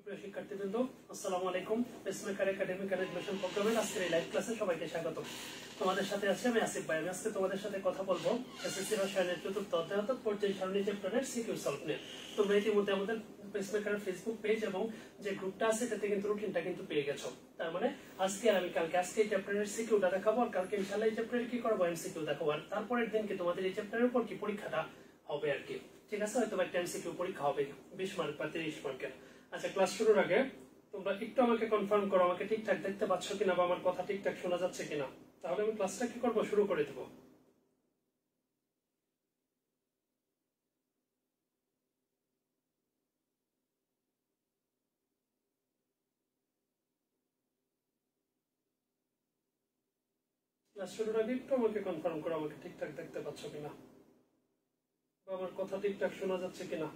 প্রিয় শিক্ষার্থীবৃন্দ, আসসালামু আলাইকুম। পেসমেকার একাডেমিক অ্যাডমিশন প্রোগ্রামের আজকের এই লাইভ ক্লাসে সবাইকে স্বাগত। তোমাদের সাথে আছি আমি আসিফ ভাই। আমি আজকে তোমাদের সাথে কথা বলবো এসএসসি রসায়নের চতুর্থ অধ্যায় অর্থাৎ পর্যায় সারণী চ্যাপ্টারের সিকিউ সলভ নিয়ে। তোমরা ইতিমধ্যে আমাদের পেসমেকারের ফেসবুক পেজ এবং যে গ্রুপটা আছে সেটাতে কিন্তু রুটিনটা কিন্তু পেয়ে গেছো। তার মানে আজকে আর আমি কালকে এই চ্যাপ্টারের সিকিউটা দেখাবো, আর কালকে ইনশাআল্লাহ এই চ্যাপ্টারের কি করবো এমসিকিউ দেখাবো, আর তারপরের দিনকে তোমাদের এই চ্যাপ্টারের উপর কি পরীক্ষাটা হবে আর কি। ঠিক আছে, হয়তো একটা এমসিকিউ পরীক্ষা হবে 20 মার্ক বা 30 মার্কের। আচ্ছা, ক্লাস শুরুর আগে তোমরা একটু আমাকে কনফার্ম করো আমাকে ঠিকঠাক দেখতে পাচ্ছ কিনা বা আমার কথা ঠিকঠাক শোনা যাচ্ছে কিনা, তাহলে আমি ক্লাসটা কি করবো শুরু করে দেব। ক্লাস শুরুর আগে একটু আমাকে কনফার্ম করো আমাকে ঠিকঠাক দেখতে পাচ্ছ কিনা বা আমার কথা ঠিকঠাক শোনা যাচ্ছে কিনা।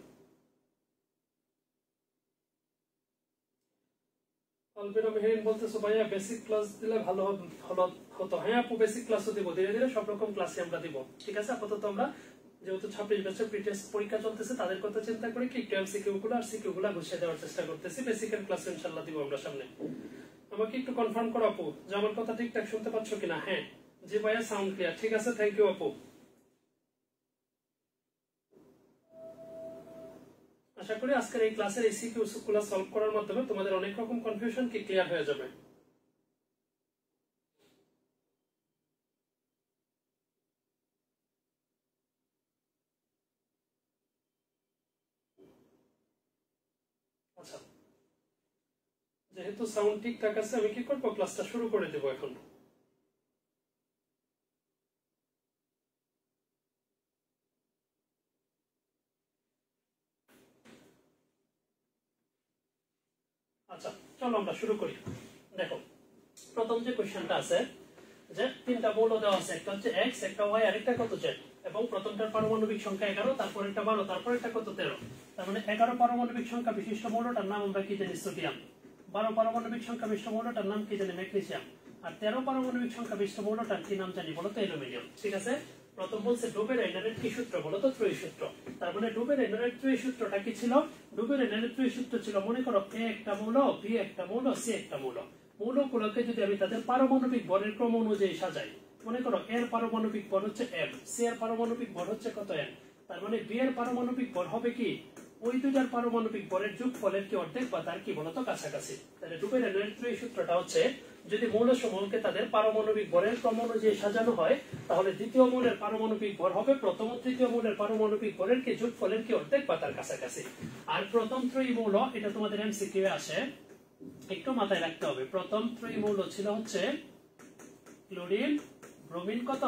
আলবিনা মেহেরিন বলতেছো ভাইয়া বেসিক ক্লাস দিলে ভালো হতো। হ্যাঁ আপু, বেসিক ক্লাসও দিব, ধীরে ধীরে সব রকম ক্লাসই আমরা দিব। ঠিক আছে, আপাতত আমরা যেহেতু 26 বছর প্রিটেস্ট পরীক্ষা চলতেছে তাদের কথা চিন্তা করে কি এমসিকিউ গুলো আর সিকিউ গুলো গুছিয়ে দেওয়ার চেষ্টা করতেছি। বেসিকের ক্লাস ইনশাআল্লাহ দিব আমরা সামনে। আমাকে একটু কনফার্ম করো আপু যে আমার কথা ঠিকঠাক শুনতে পাচ্ছ কিনা। হ্যাঁ জি ভাইয়া, সাউন্ড ক্লিয়ার। ঠিক আছে, থ্যাংক ইউ আপু। আশা করি আজকের এই ক্লাসের এই সিকিউ গুলো সলভ করার মাধ্যমে তোমাদের অনেক রকম কনফিউশন কি ক্লিয়ার হয়ে যাবে। আচ্ছা, যেহেতু সাউন্ড ঠিকঠাক আছে আমি কি করবো ক্লাসটা শুরু করে দেবো এখন। আচ্ছা চলো আমরা শুরু করি। দেখো, প্রথম যে কোশ্চেনটা আছে যে তিনটা মৌল দেওয়া আছে, একটা হচ্ছে x, একটা y, আরেকটা কত z, এবং প্রথমটার পারমাণবিক সংখ্যা 11, তারপরেরটা 12, তারপরেরটা কত 13। তার মানে 11 পারমাণবিক সংখ্যা বিশিষ্ট মৌলটার নাম আমরা কি জানি সোডিয়াম, 12 পারমাণবিক সংখ্যা বিশিষ্ট মৌলটার নাম কি জানি ম্যাগনেসিয়াম, আর 13 পারমাণবিক সংখ্যা বিশিষ্ট মৌলটার কি নাম জানি বলো তো অ্যালুমিনিয়াম। ঠিক আছে, প্রথম বলছে ডুবের-আইনারের কি সূত্র বলো তো ত্রয়ী সূত্র। তার মানে ডুবের-আইনারের ত্রয়ী সূত্রটা কি ছিল? ডুবের-আইনারের ত্রয়ী সূত্র ছিল, মনে করো a একটা মৌল, b একটা মৌল, c একটা মৌল। মৌলগুলোকে যদি আমি তাদের পারমাণবিক ভরের ক্রম অনুযায়ী সাজাই, মনে করো এর পারমাণবিক ভর হচ্ছে m, c এর পারমাণবিক ভর হচ্ছে কত n, তার মানে b এর পারমাণবিক ভর হবে কি ওই দুইটার পারমাণবিক ভরের যোগফলের কি অর্ধেক বা তার কি বলতো কাছাকাছি। তাহলে ডুবের-আইনারের ত্রয়ী সূত্রটা হচ্ছে যদি মৌলসমূহকে তাদের পারমাণবিক ভরের ক্রম অনুযায়ী সাজানো হয় তাহলে দ্বিতীয় মৌলের পারমাণবিক ভর হবে প্রথম ও তৃতীয় মৌলের পারমাণবিক ভরের কি যোগফলের কি অর্ধেক বা তার কাছাকাছি। আর প্রথম ত্রয়ী মৌল, এটা তোমাদের এমসিকিউ এ আসে, একটু মাথায় রাখতে হবে। প্রথম ত্রয়ী মৌল ছিল হচ্ছে ক্লোরিন, ব্রোমিন, কত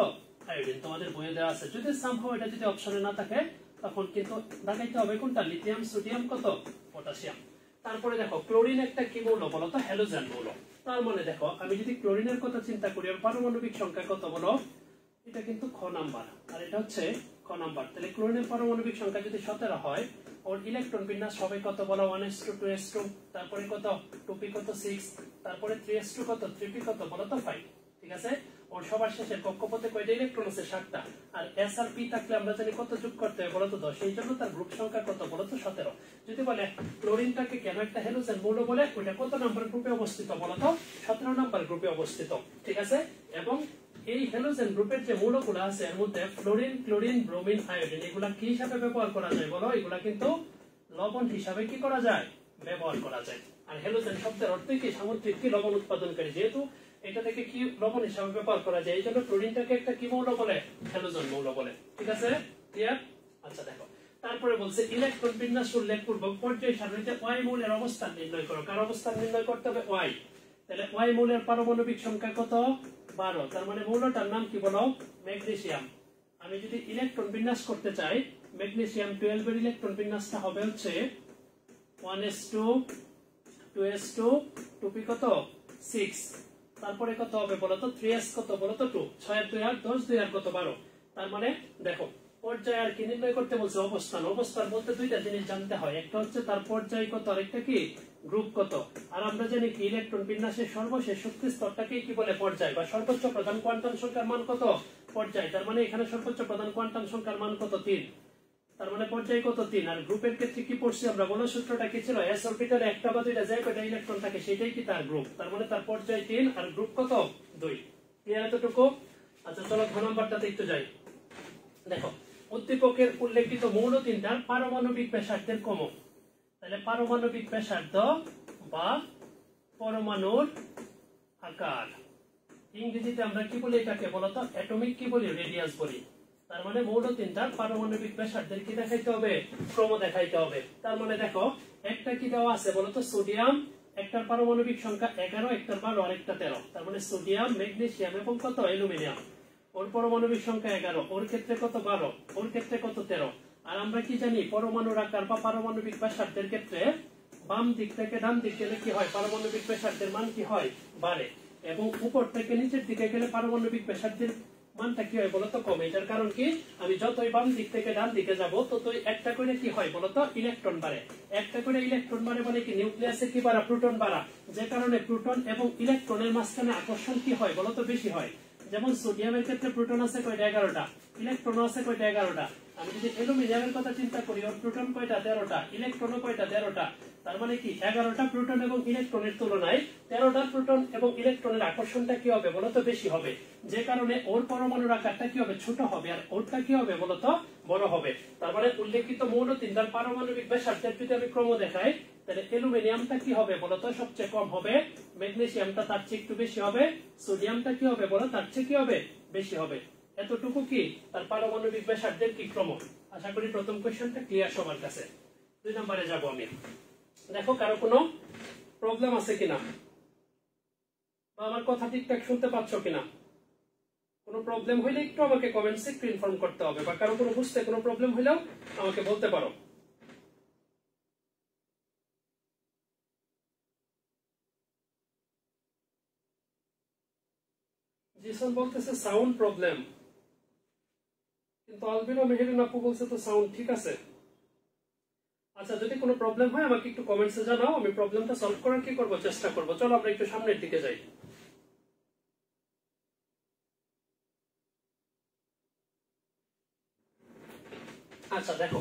আয়োডিন, তোমাদের বইয়ে দেওয়া আছে। যদি সামহাও এটা যদি অপশনে না থাকে তখন কিন্তু দেখাইতে হবে কোনটা, লিথিয়াম, সোডিয়াম, কত পটাশিয়াম। তারপরে দেখো ক্লোরিন একটা কি মৌল বলো তো, হ্যালোজেন মৌল। তার মানে দেখো আমি যদি ক্লোরিনের কথা চিন্তা করি আর পারমাণবিক সংখ্যা কত বলো, এটা কিন্তু খ নাম্বার আর এটা হচ্ছে খ নাম্বার। তাহলে ক্লোরিনের পারমাণবিক সংখ্যা যদি 17 হয়, ওর ইলেকট্রন বিন্যাস হবে কত বলো, 1s2 2s2, তারপরে কত 2p কত 6, তারপরে 3s2 কত 3p কত বলো তো 5। ঠিক আছে, ওর সবার শেষের কক্ষপথে কয়টা ইলেকট্রন আছে 7টা, আর s আর p থাকলে আমরা জানি কত যোগ করতে হবে বলো তো 10, এই জন্য তার গ্রুপ সংখ্যা কত বলো তো 17। যদি বলে ক্লোরিনটাকে কেন একটা হ্যালোজেন মৌল বলে, ওটা কত নাম্বার গ্রুপে অবস্থিত বলো তো 17 নাম্বার গ্রুপে অবস্থিত। ঠিক আছে, এবং এই হ্যালোজেন গ্রুপের যে মৌলগুলো আছে এর মধ্যে ফ্লোরিন, ক্লোরিন, ব্রোমিন, আয়োডিন এগুলা কি হিসাবে ব্যবহার করা যায় বলো, এগুলা কিন্তু লবণ হিসাবে কি করা যায় ব্যবহার করা যায়। আর হ্যালোজেন শব্দের অর্থ কি সামুদ্রিক কি লবণ উৎপাদনকারী, যেহেতু এটা থেকে কি লবণ হিসাবে ব্যবহার করা যায় এই জন্য ক্লোরিনটাকে একটা কি মৌল বলে, হ্যালোজেন মৌল বলে। ঠিক আছে, ক্লিয়ার? আচ্ছা দেখো, তারপরে বলছে ইলেকট্রন বিন্যাস উল্লেখ পূর্বক পর্যায় সারণীতে ওয়াই মৌলের অবস্থান নির্ণয় করো। কার অবস্থান নির্ণয় করতে হবে? ওয়াই। তাহলে ওয়াই মৌলের পারমাণবিক সংখ্যা কত 12, তার মানে মৌলটার নাম কি বলো ম্যাগনেসিয়াম। আমি যদি ইলেকট্রন বিন্যাস করতে চাই ম্যাগনেসিয়াম 12 এর ইলেকট্রন বিন্যাসটা হবে হচ্ছে 1s2 2s2 2p কত 6, তারপরে কত হবে বলতো 3s কত বলতো 2, 6 2 আর 10 2 আর কত 12। তার মানে দেখো পর্যায় আর কি নির্ণয় করতে বলছে অবস্থান। অবস্থান বলতে দুইটা জিনিস জানতে হয়, একটা হচ্ছে তার পর্যায় কত আর একটা কি গ্রুপ কত। আর আমরা জানি কি ইলেকট্রন বিন্যাসের সর্বশেষ শক্তি স্তরটাকে কি বলে পর্যায়, বা সর্বোচ্চ প্রধান কোয়ান্টাম সংখ্যার মান কত পর্যায়। তার মানে এখানে সর্বোচ্চ প্রধান কোয়ান্টাম সংখ্যার মান কত 3। তার মানে পর্যায় কত 3। আর গ্রুপের ক্ষেত্রে কি পড়ছি আমরা, বলো সূত্রটা কি ছিল, s অরবিটালে একটা বা দুইটা যে কয়টা ইলেকট্রন থাকে সেটাই কি তার গ্রুপ, তার মানে তার পর্যায় 3 আর গ্রুপ কত 2। ক্লিয়ার এতটুকু? আচ্ছা চলো ঘ নাম্বারটাতে একটু যাই। দেখো উদ্দীপকের উল্লেখিত মৌল তিনটার পারমাণবিক ব্যাসার্ধের কমক। তাহলে পারমাণবিক ব্যাসার্ধ বা পরমাণুর আকার, ইংরেজিতে আমরা কি বলি এটাকে বলতো, অ্যাটমিক কি বলি, রেডিয়াস বলি। তার মানে মৌল তিনটার পারমাণবিক ব্যাসার্ধের কি দেখাইতে হবে, ক্রম দেখাইতে হবে। তার মানে দেখো একটা কি দেওয়া আছে বলতো, সোডিয়াম, একটার পারমাণবিক সংখ্যা 11, একটার 12, আর একটা 13। তার মানে সোডিয়াম, ম্যাগনেসিয়াম এবং কত অ্যালুমিনিয়াম, ওর পারমাণবিক সংখ্যা 11, ওর ক্ষেত্রে কত 12, ওর ক্ষেত্রে কত 13। আর আমরা কি জানি পরমাণুর আকার বা পারমাণবিক ব্যাসার্ধের ক্ষেত্রে বাম দিক থেকে ডান দিক গেলে কি হয়, পারমাণবিক ব্যাসার্ধের মান কি হয়, বাড়ে, এবং উপর থেকে নিচের দিকে গেলে পারমাণবিক ব্যাসার্ধের মানটা কি হয় বলতো, কমে। এটার কারণ কি, আমি যতই বাম দিক থেকে ডান দিকে যাব ততই একটা করে কি হয় বলতো, ইলেকট্রন বাড়ে। একটা করে ইলেকট্রন বাড়ে মানে কি, নিউক্লিয়াসে কি বাড়া, প্রোটন বাড়া, যে কারণে প্রোটন এবং ইলেকট্রনের মাঝখানে আকর্ষণ কি হয় বলতো, বেশি হয়। যেমন সোডিয়ামের ক্ষেত্রে প্রোটন আছে কয়টা, 11টা, ইলেকট্রন আছে কয়টা, 11টা। আমি যদি অ্যালুমিনিয়ামের কথা চিন্তা করি, ওর প্রোটন কয়টা, 13টা, ইলেকট্রনও কয়টা, 13টা। তার মানে কি 11টা প্রোটন এবং ইলেকট্রনের তুলনায় 13টা প্রোটন এবং ইলেকট্রনের আকর্ষণটা কি হবে বলতো, বেশি হবে, যে কারণে ওর পরমাণুর আকারটা কি হবে, ছোট হবে, আর ওরটা কি হবে বলতো, বড় হবে। তার মানে উল্লেখিত মৌল তিনটার পারমাণবিক ব্যাসার্ধের যদি আমি ক্রম দেখাই, তাহলে অ্যালুমিনিয়ামটা কি হবে বলতো, সবচেয়ে কম হবে, ম্যাগনেসিয়ামটা তার চেয়ে একটু বেশি হবে, সোডিয়ামটা কি হবে বলো, তার চেয়ে কি হবে, বেশি হবে। এতটুকু কি তার পারমাণবিক ব্যাসার্ধের কি ক্রম। আশা করি প্রথম কোশ্চেনটা ক্লিয়ার সবার কাছে। 2 নম্বরে যাব আমি। দেখো কারো কোনো প্রবলেম আছে কিনা, বা আমার কথা ঠিকঠাক শুনতে পাচ্ছ কিনা। কোনো প্রবলেম হইলে একটু আমাকে কমেন্টসে একটু ইনফর্ম করতে হবে, বা কারো কোনো বুঝতে কোনো প্রবলেম হইলেও আমাকে বলতে পারো। জিসন বলতেছে সাউন্ড প্রবলেম, কিন্তু আলবিনো মেহেরিন আপু বলছে তো সাউন্ড ঠিক আছে। আচ্ছা যদি কোনো প্রবলেম হয় আমাকে একটু কমেন্টসে জানাও, আমি প্রবলেমটা সলভ করার কি করব, চেষ্টা করব। চলো আমরা একটু সামনের দিকে যাই। আচ্ছা দেখো,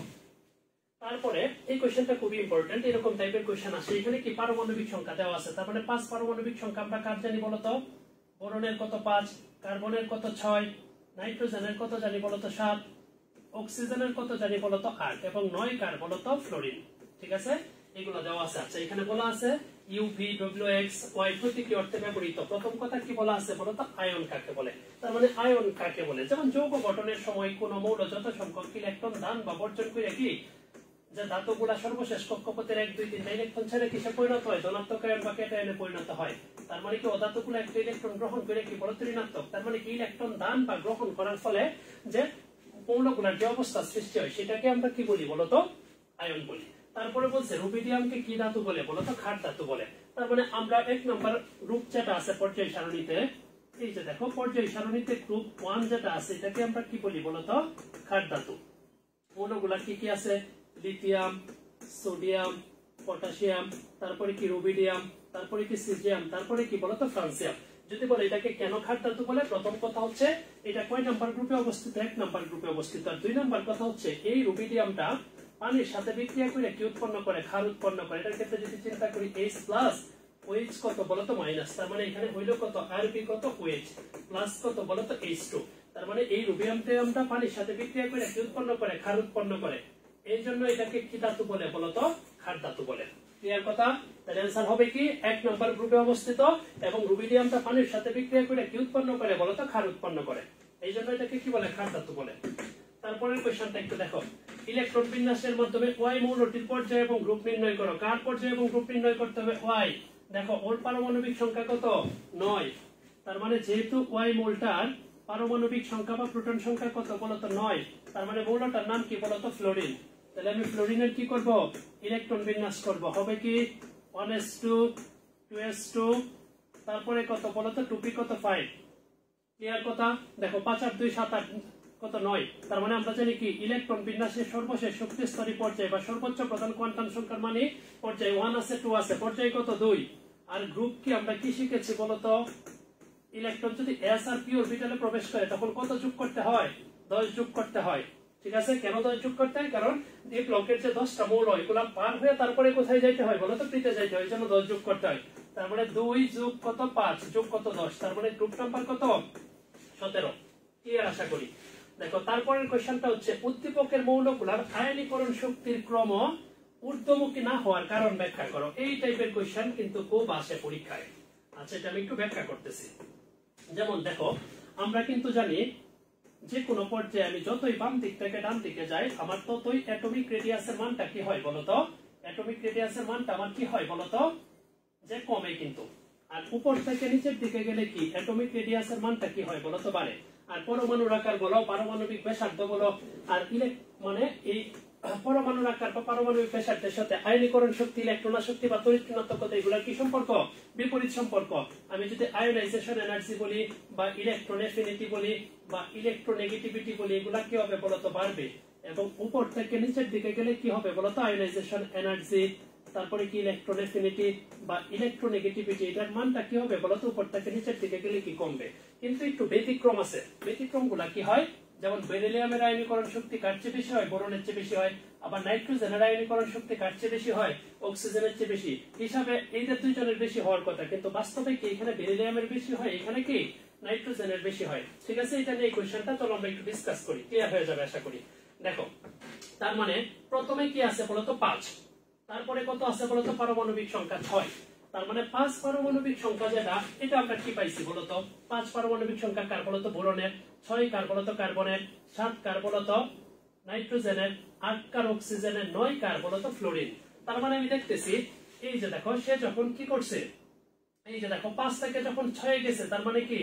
তারপরে এই কোশ্চেনটা খুবই ইম্পর্টেন্ট, এরকম টাইপের কোশ্চেন আসে। এখানে কি পারমাণবিক সংখ্যা দেওয়া আছে, তার মানে 5 পারমাণবিক সংখ্যা আমরা কার জানি বলতো, বোরনের কত 5, কার্বনের কত 6, নাইট্রোজেনের কত জানি বলতো 7, অক্সিজেনের কত জানি বলতো 8, এবং 9 কার বলতো ফ্লোরিন। ঠিক আছে, এগুলো দেওয়া আছে। আচ্ছা এখানে বলা আছে ইউভি, ডব্লিউএক্স, ওয়াই প্রতীকী অর্থে ব্যবহৃত। প্রথম কথা কি বলা আছে বলতো, আয়ন কাকে বলে। তার মানে আয়ন কাকে বলে, যেমন যৌগ গঠনের সময় কোন মৌল যত সংখ্যক ইলেকট্রন দান বা বর্জন করে কি, যে ধাতুগুলা সর্বশেষ কক্ষপথের 1, 2, 3 ইলেকট্রন ছেড়ে কিসে পরিণত হয়, ধনাত্মক আয়ন বা ক্যাটায়নে পরিণত হয়। তার মানে কি অধাতুগুলো একটা ইলেকট্রন গ্রহণ করে কি বলতো, ঋণাত্মক। তার মানে কি ইলেকট্রন দান বা গ্রহণ করার ফলে যে মৌলগুলার যে অবস্থা সৃষ্টি হয় সেটাকে আমরা কি বলি বলতো, আয়ন বলি। তারপরে বলছে রুবিডিয়ামকে কি ধাতু বলে বলতো, ক্ষার ধাতু বলে। তার মানে আমরা 1 নম্বর রূপ যেটা আছে পর্যায় সারণীতে, এই যে দেখো পর্যায় সারণীতে গ্রুপ 1 যেটা আছে এটাকে আমরা কি বলি বলতো, ক্ষার ধাতু। মৌলগুলা কি কি আছে, লিথিয়াম, সোডিয়াম, পটাশিয়াম, তারপরে কি রুবিডিয়াম, তারপরে কি সিজিয়াম, তারপরে কি বলতো ফ্রান্সিয়াম। যদি বলে এটাকে কেন ক্ষার ধাতু বলে, প্রথম কথা হচ্ছে এটা কয় নাম্বার গ্রুপে অবস্থিত, 1 নাম্বার গ্রুপে অবস্থিত। আর 2 নাম্বার কথা হচ্ছে এই রুবিডিয়ামটা পানির সাথে বিক্রিয়া করে কি উৎপন্ন করে, ক্ষার উৎপন্ন করে। এটার ক্ষেত্রে যদি চিন্তা করি H প্লাস OH কত বলতো মাইনাস, তার মানে এখানে হইলো কত RB কত OH প্লাস কত বলতো H2। তার মানে এই রুবিডিয়ামটা পানির সাথে বিক্রিয়া করে কি উৎপন্ন করে, ক্ষার উৎপন্ন করে। এই জন্য এটাকে কি ধাতু বলে বলতো, ক্ষার ধাতু বলে। ক্লিয়ার কথা। তাহলে आंसर হবে কি 1 নাম্বার গ্রুপে অবস্থিত, এবং রুবিডিয়ামটা পানির সাথে বিক্রিয়া করে কি উৎপন্ন করে বলতো, ক্ষার উৎপন্ন করে। এই জন্য এটাকে কি বলে, ক্ষার ধাতু বলে। তারপরের কোশ্চেনটা একটু দেখো, ইলেকট্রন বিন্যাসের মাধ্যমে ওয়াই মৌলটির পর্যায় এবং গ্রুপ নির্ণয় করো। কার পর্যায় এবং গ্রুপ নির্ণয় করতে হবে, ওয়াই। দেখো ওর পারমাণবিক সংখ্যা কত, 9। তার মানে যেহেতু ওয়াই মৌলটার পারমাণবিক সংখ্যা বা প্রোটন সংখ্যা কত বলতো 9, তার মানে মৌলটার নাম কি বলতো, ফ্লোরিন। তাহলে আমি ফ্লোরিনের কি করব, ইলেকট্রন বিন্যাস করব। হবে কি 1s2 2s2, তারপরে কত বলতো 2p কত 5। ক্লিয়ার কথা। দেখো 5 আর 2 7 8 কত 9। তার মানে আমরা জানি কি ইলেকট্রন বিন্যাসের সর্বশেষ শক্তি স্তরী পর্যায় বা সর্বোচ্চ প্রধান কোয়ান্টাম সংখ্যার মানে পর্যায় 1 আছে 2 আছে, পর্যায় কত 2। আর গ্রুপ কি আমরা কি শিখেছি বলতো, ইলেকট্রন যদি s আর p অরবিটালে প্রবেশ করে তখন কত যোগ করতে হয়, 10 যোগ করতে হয়। ঠিক আছে, কেন 10 যোগ করতে হয়? কারণ এই ব্লকের যে 10টা মৌল এগুলা পার হয়ে তারপরে কোথায় যাইতে হয় বলো তো? পৃতে যাইতে হয়, এই জন্য 10 যোগ করতে হয়। তার মানে 2 যোগ কত 5 যোগ কত 10, তার মানে গ্রুপ নাম্বার কত 17। ক্লিয়ার আশা করি। দেখো তারপরের কোশ্চেনটা হচ্ছে উদ্দীপকের মৌলগুলোর আয়নীকরণ শক্তির ক্রম ঊর্ধ্বমুখী না হওয়ার কারণ ব্যাখ্যা করো। এই টাইপের কোশ্চেন কিন্তু খুব আসে পরীক্ষায়। আচ্ছা, এটা আমি একটু ব্যাখ্যা করতেছি। যেমন দেখো, আমরা কিন্তু জানি যে কোনো পর্যায়ে আমি যতই বাম দিক থেকে ডান দিকে যাই আমার ততই অ্যাটমিক রেডিয়াসের মানটা কি হয় বলতো? অ্যাটমিক রেডিয়াসের মানটা আমার কি হয় বলতো? যে কমে কিন্তু। আর উপর থেকে নিচের দিকে গেলে কি অ্যাটমিক রেডিয়াসের মানটা কি হয় বলতো? বাড়ে। আর পরমাণুর আকার বলো, পারমাণবিক ব্যাসার্ধ বলো, আর মানে এই পরমাণুর আকার বা পারমাণবিক ব্যাসার্ধের সাথে আয়নীকরণ শক্তি, ইলেকট্রন শক্তি বা তড়িৎ ঋণাত্মকতা এগুলোর কি সম্পর্ক? বিপরীত সম্পর্ক। আমি যদি আয়োনাইজেশন এনার্জি বলি বা ইলেকট্রন এফিনিটি বলি বা ইলেকট্রোনেগেটিভিটি বলি, এগুলা কি হবে বলতো? বাড়বে। এবং উপর থেকে নিচের দিকে গেলে কি হবে বলতো? আয়োনাইজেশন এনার্জি, তারপরে কি ইলেকট্রন এফিনিটি বা ইলেকট্রোনেগেটিভিটি, এটার মানটা কি হবে বলতো? উপর থেকে নিচের দিকে গেলে কি কমবে। কিন্তু একটু ব্যতিক্রম আছে। ব্যতিক্রম গুলা কি হয়? যেমন বেরিলিয়ামের আয়নীকরণ শক্তি কার চেয়ে বেশি হয়? বোরনের চেয়ে বেশি হয়। আবার নাইট্রোজেনের আয়নীকরণ শক্তি কার চেয়ে বেশি হয়? অক্সিজেনের চেয়ে বেশি। হিসাবে এই যে দুইজনের বেশি হওয়ার কথা, কিন্তু বাস্তবে কি এখানে বেরিলিয়ামের বেশি হয়, এখানে কি নাইট্রোজেনের বেশি হয়। ঠিক আছে, এটা নিয়ে কোশ্চেনটা চলো আমরা একটু ডিসকাস করি, ক্লিয়ার হয়ে যাবে আশা করি। দেখো, তার মানে প্রথমে কি আছে বলতো? 5। তারপরে কত আছে বলতো? পারমাণবিক সংখ্যা 6। তার মানে 5 পারমাণবিক সংখ্যা যেটা, এটা আমরা কি পাইছি বলতো? 5 পারমাণবিক সংখ্যা কার বলতো? বোরনের। 6 কার বলতো? কার্বনের। 7 কার বলতো? নাইট্রোজেনের। 8 কার অক্সিজেনের। 9 কার বলতো? ফ্লোরিন। তার মানে আমি দেখতেছি এই যে দেখো, সে যখন কি করছে, এই যে দেখো 5 থেকে যখন 6 গেছে, তার মানে কি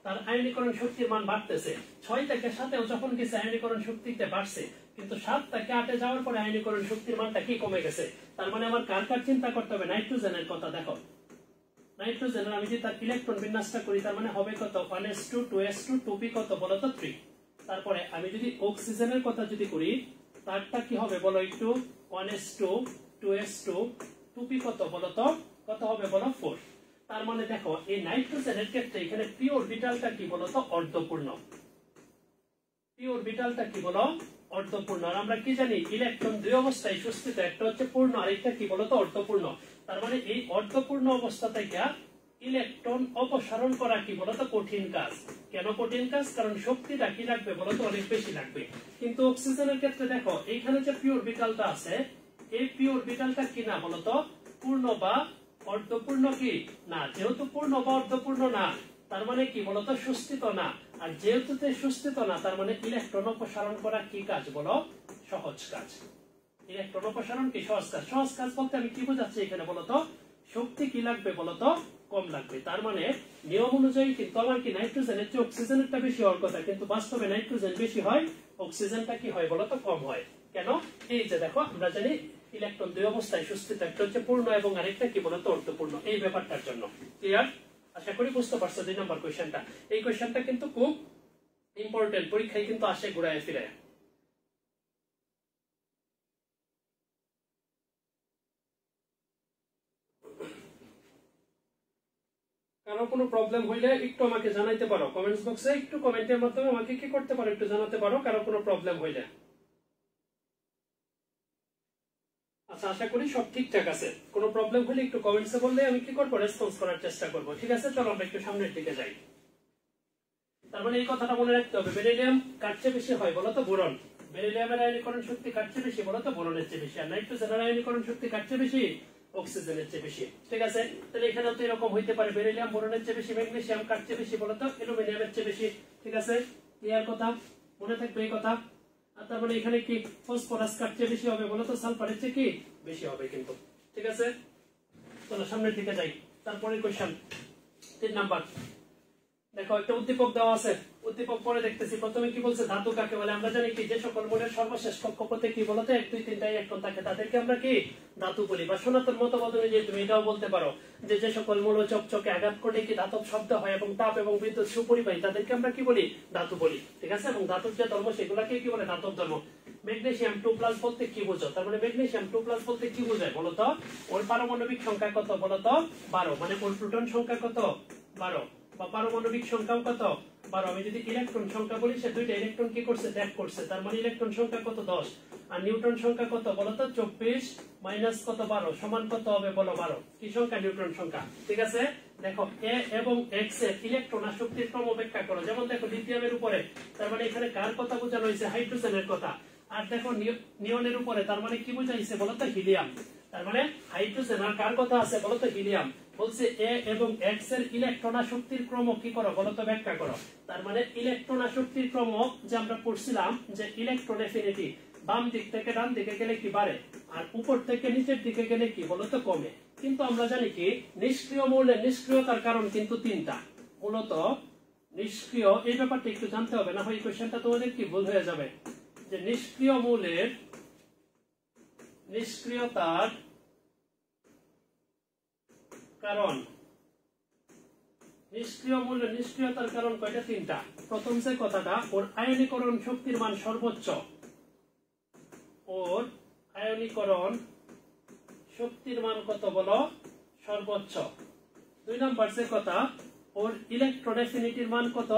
তার আয়নীকরণ শক্তির মান বাড়তেছে। 6 থেকে 7 যখন গেছে আয়নীকরণ শক্তিতে বাড়ছে, কিন্তু 7 থেকে 8 যাওয়ার পরে আয়নীকরণ শক্তির মানটা কি কমে গেছে। তার মানে আমার কার কার চিন্তা করতে হবে? নাইট্রোজেনের কথা। দেখো নাইট্রোজেনের আমি যদি তার ইলেকট্রন বিন্যাসটা করি, তার মানে হবে কত? 1s2 2s2 2p কত বলতো? 3। তারপরে আমি যদি অক্সিজেনের কথা যদি করি, তারটা কি হবে বলো একটু? 1s2 2s2 2p কত বলতো? কত হবে বলো? 4। তার মানে দেখো এই নাইট্রোজেনের ক্ষেত্রে এখানে পি অরবিটালটা কি বলতো? অর্ধপূর্ণ। পি অরবিটালটা কি বলো? অর্ধপূর্ণ। আর আমরা কি জানি? ইলেকট্রন দুই অবস্থায় সুস্থিত, একটা হচ্ছে পূর্ণ আর একটা কি বলতো? অর্ধপূর্ণ। তার মানে এই অর্ধপূর্ণ অবস্থা থেকে ইলেকট্রন অপসারণ করা কি বলতো? কঠিন কাজ। কেন কঠিন কাজ? কারণ শক্তিটা কি লাগবে বলতো? অনেক বেশি লাগবে। কিন্তু অক্সিজেনের ক্ষেত্রে দেখো, এইখানে যে পি অরবিটালটা আছে, এই পি অরবিটালটা কি না বলতো? পূর্ণ বা অর্ধপূর্ণ কি না। যেহেতু পূর্ণ বা অর্ধপূর্ণ না, তার মানে কি বলতো? সুস্থিত না। আর যেহেতু সুস্থিত না, তার মানে ইলেকট্রন অপসারণ করা কি কাজ বলো? সহজ কাজ। ইলেকট্রন অপসারণ কি সহজ কাজ। সহজ কাজ বলতে আমি কি বোঝাচ্ছি এখানে বলতো? শক্তি কি লাগবে বলতো? কম লাগবে। তার মানে নিয়ম অনুযায়ী কিন্তু আমার কি নাইট্রোজেনের চেয়ে অক্সিজেনেরটা বেশি হওয়ার কথা, কিন্তু বাস্তবে নাইট্রোজেন বেশি হয়, অক্সিজেনটা কি হয় বলতো? কম হয়। কেন? এই যে দেখো, আমরা জানি ইলেকট্রন দুই অবস্থায় সুস্থিত, একটা হচ্ছে পূর্ণ এবং আরেকটা কি বলতো? অর্ধপূর্ণ। এই ব্যাপারটার জন্য। ক্লিয়ার? আশা করি বুঝতে পারছো 2 নম্বর কোশ্চেনটা। এই কোশ্চেনটা কিন্তু খুব ইম্পর্টেন্ট, পরীক্ষায় কিন্তু আসে ঘুরায় ফিরায়। কারো কোনো প্রবলেম হইলে একটু আমাকে জানাইতে পারো কমেন্টস বক্সে, একটু কমেন্টের মাধ্যমে আমাকে কি করতে পারো? একটু জানাতে পারো কারো কোনো প্রবলেম হইলে। আচ্ছা, আশা করি সব ঠিকঠাক আছে। কোনো প্রবলেম হলে একটু কমেন্টসে বললে আমি কি করবো? রেসপন্স করার চেষ্টা করবো। ঠিক আছে, চলো আমরা একটু সামনের দিকে যাই। তার মানে এই কথাটা মনে রাখতে হবে, বেরিলিয়াম কার চেয়ে বেশি হয় বলতো? বোরন। বেরিলিয়ামের আয়নীকরণ শক্তি কার চেয়ে বেশি বলতো? বোরনের চেয়ে বেশি। আর নাইট্রোজেনের আয়নীকরণ শক্তি কার চেয়ে বেশি? অক্সিজেনের চেয়ে বেশি। ঠিক আছে, তাহলে এখানেও তো এরকম হইতে পারে, বেরিলিয়াম বোরনের চেয়ে বেশি, ম্যাগনেসিয়াম কার চেয়ে বেশি বলতো? অ্যালুমিনিয়ামের চেয়ে বেশি। ঠিক আছে, ক্লিয়ার কথা? মনে থাকবে এই কথা। আর তার মানে এখানে কি ফসফরাস কার চেয়ে বেশি হবে বলতো? সালফারের চেয়ে কি বেশি হবে কিন্তু। ঠিক আছে, চলো সামনের দিকে যাই। তারপরে কোশ্চেন 3 নাম্বার। দেখো একটা উদ্দীপক দেওয়া আছে, উদ্দীপক পরে দেখতেছি। প্রথমে কি বলছে? ধাতু কাকে বলে? আমরা জানি কি যে সকল মৌলের সর্বশেষ কক্ষপথে কি বলতে 1 2 3 ইলেকট্রন থাকে, তাদেরকে আমরা কি ধাতু বলি। বা সনাতন মতবাদ অনুযায়ী তুমি এটাও বলতে পারো যে যে সকল মৌল চকচকে আঘাত করলে কি ধাতব শব্দ হয় এবং তাপ এবং বিদ্যুৎ সুপরিবাহী, তাদেরকে আমরা কি বলি? ধাতু বলি। ঠিক আছে, এবং ধাতুর যে ধর্ম সেগুলাকে কি বলে? ধাতব ধর্ম। ম্যাগনেসিয়াম 2+ বলতে কি বোঝো? তার মানে ম্যাগনেসিয়াম 2+ বলতে কি বোঝায় বলতো? ওর পারমাণবিক সংখ্যা কত বলতো? 12। মানে ওর প্রোটন সংখ্যা কত? 12। বা পারমাণবিক সংখ্যাও কত? 12। আমি যদি ইলেকট্রন সংখ্যা বলি, সে দুইটা ইলেকট্রন কি করছে, ত্যাগ করছে, তার মানে ইলেকট্রন সংখ্যা কত, 10। আর নিউট্রন সংখ্যা কত বলো তো, 24 মাইনাস কত, 12 সমান কত হবে বলো, 12। কি সংখ্যা, নিউট্রন সংখ্যা। ঠিক আছে, দেখো এ এবং এক্স এর ইলেকট্রন আসক্তির ক্রম ব্যাখ্যা করো। যেমন দেখো লিথিয়ামের উপরে, তার মানে এখানে কার কথা বোঝানো হয়েছে, হাইড্রোজেনের কথা। আর দেখো নিয়নের উপরে, তার মানে কি বোঝাইছে বলতো, হিলিয়াম। তার মানে হাইড্রোজেন, আর কার কথা আছে বলতো, হিলিয়াম। বলছে এ এবং এক্স এর ইলেকট্রন আসক্তির ক্রম কি করো বলতো, ব্যাখ্যা করো। তার মানে ইলেকট্রন আসক্তির ক্রম যে আমরা পড়ছিলাম যে ইলেকট্রন এফিনিটি বাম দিক থেকে ডান দিকে গেলে কি বাড়ে, আর উপর থেকে নিচের দিকে গেলে কি বলতো, কমে। কিন্তু আমরা জানি কি নিষ্ক্রিয় মৌলের নিষ্ক্রিয়তার কারণ কিন্তু তিনটা। মূলত নিষ্ক্রিয়, এই ব্যাপারটা একটু জানতে হবে, না হয় এই কোশ্চেনটা তোমাদের কি ভুল হয়ে যাবে। যে নিষ্ক্রিয় মৌলের নিষ্ক্রিয়তার কারণ, নিষ্ক্রিয় মৌলের নিষ্ক্রিয়তার কারণ কয়টা, তিনটা। প্রথম যে কথাটা, ওর আয়নীকরণ শক্তির মান সর্বোচ্চ, ওর আয়নীকরণ শক্তির মান কত বলো, সর্বোচ্চ। 2 নাম্বার যে কথা, ওর ইলেকট্রন এফিনিটির মান কত,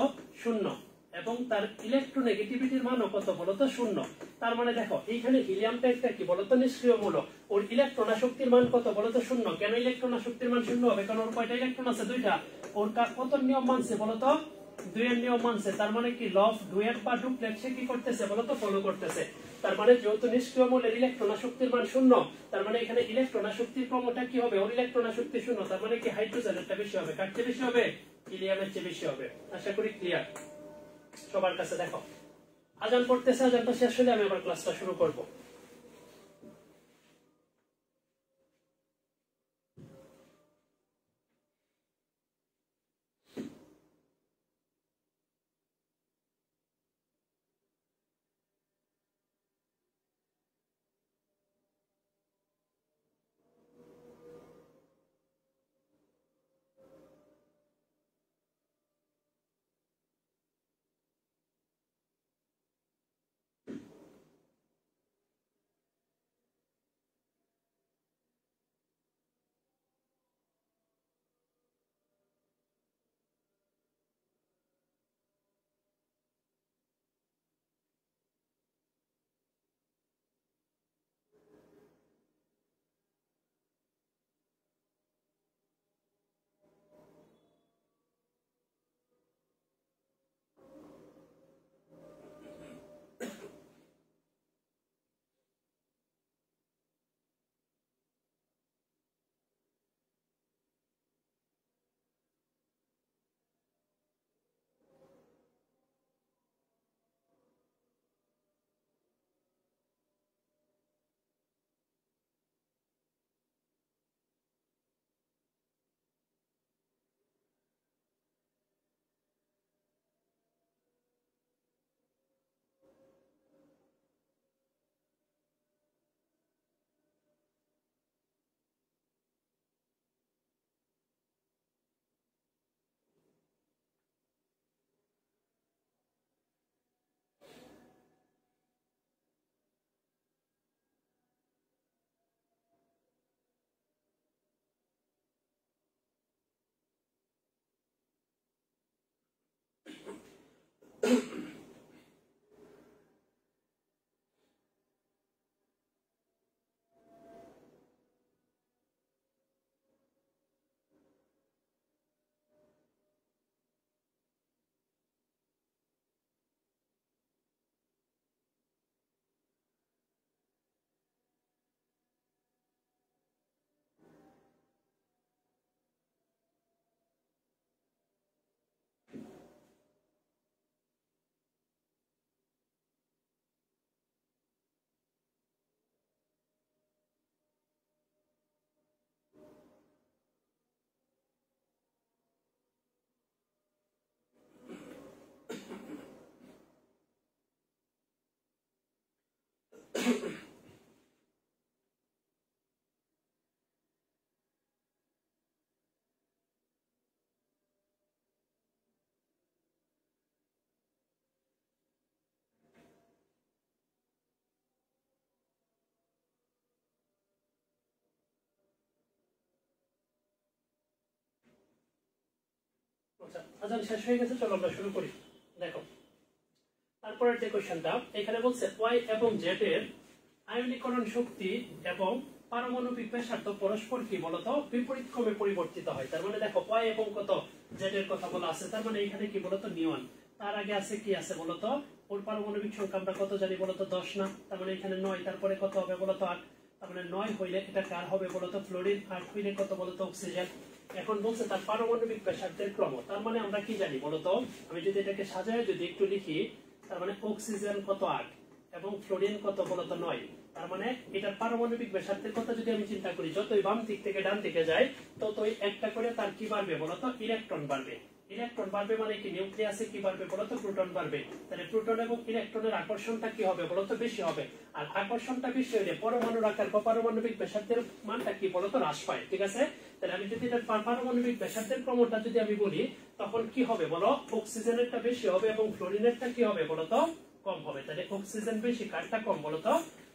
0, এবং তার ইলেকট্রোনেগেটিভিটির মানও কত বলতো, 0। তার মানে দেখো এইখানে হিলিয়ামটা একটা কি বলতো, নিষ্ক্রিয় মৌল। ওর ইলেকট্রন আসক্তির মান কত বলতো, 0। কেন ইলেকট্রন আসক্তির মান 0 হবে, কারণ ওর কয়টা ইলেকট্রন আছে, 2টা। ওর কত নিয়ম মানছে বলতো, 2 এর নিয়ম মানছে। তার মানে কি লভ 2 এর বা ডুপ্লেক্স কি করতেছে বলতো, ফলো করতেছে। তার মানে যেহেতু নিষ্ক্রিয় মৌলের ইলেকট্রন আসক্তির মান 0, তার মানে এখানে ইলেকট্রন আসক্তির ক্রমটা কি হবে, ওর ইলেকট্রন আসক্তি 0। তার মানে কি হাইড্রোজেনেরটা বেশি হবে, কার চেয়ে বেশি হবে, হিলিয়ামের চেয়ে বেশি হবে। আশা করি ক্লিয়ার সবার কাছে। দেখো আজান পড়তেছে, আজানটা শেষ হলে আমি আবার ক্লাসটা শুরু করব। আচ্ছা আজান শেষ হয়ে গেছে, চলো আমরা শুরু করি। দেখো তারপরের যে কোশ্চেনটা এখানে বলছে y এবং z এর আয়নীকরণ শক্তি এবং পারমাণবিক ব্যাসার্ধ পরস্পর কি বলতো বিপরীত ক্রমে পরিবর্তিত হয়। তার মানে দেখো y এবং কত z এর কথা বলা আছে, তার মানে এখানে কি বলতো নিয়ন, তার আগে আছে কি আছে বলতো ওর পারমাণবিক সংখ্যা আমরা কত জানি বলতো 10 না, তার মানে এখানে 9, তারপরে কত হবে বলতো 8, তার মানে 9 হইলে এটা কার হবে বলতো ফ্লোরিন, 8 হইলে কত বলতো অক্সিজেন। এখন বলছে তার পারমাণবিক ব্যাসার্ধের ক্রম, তার মানে আমরা কি জানি বলতো, আমি যদি এটাকে সাজায় যদি একটু লিখি, তার মানে অক্সিজেন কত 8 এবং ফ্লোরিন কত বলতো 9, তার মানে এটার পারমাণবিক ব্যাসার্ধের কথা যদি আমি চিন্তা করি যতই বাম দিক থেকে ডান দিকে যায় ততই একটা করে তার কি বাড়বে বলতো ইলেকট্রন বাড়বে। ইলেকট্রন বাড়বে মানে কি নিউক্লিয়াসে কি বাড়বে বলতো প্রোটন বাড়বে, তাহলে প্রোটন এবং ইলেকট্রনের আকর্ষণটা কি হবে বলতো বেশি হবে, আর আকর্ষণটা বেশি হলে পরমাণুর আকার বা পারমাণবিক ব্যাসার্ধের মানটা কি বলতো হ্রাস পায়। ঠিক আছে, তাহলে আমি যদি এটার পারমাণবিক ব্যাসার্ধের ক্রমটা যদি আমি বলি তখন কি হবে বলো অক্সিজেনেরটা বেশি হবে এবং ফ্লোরিনেরটা কি হবে বলতো কম হবে। তাহলে অক্সিজেন বেশি কারটা কম বলতো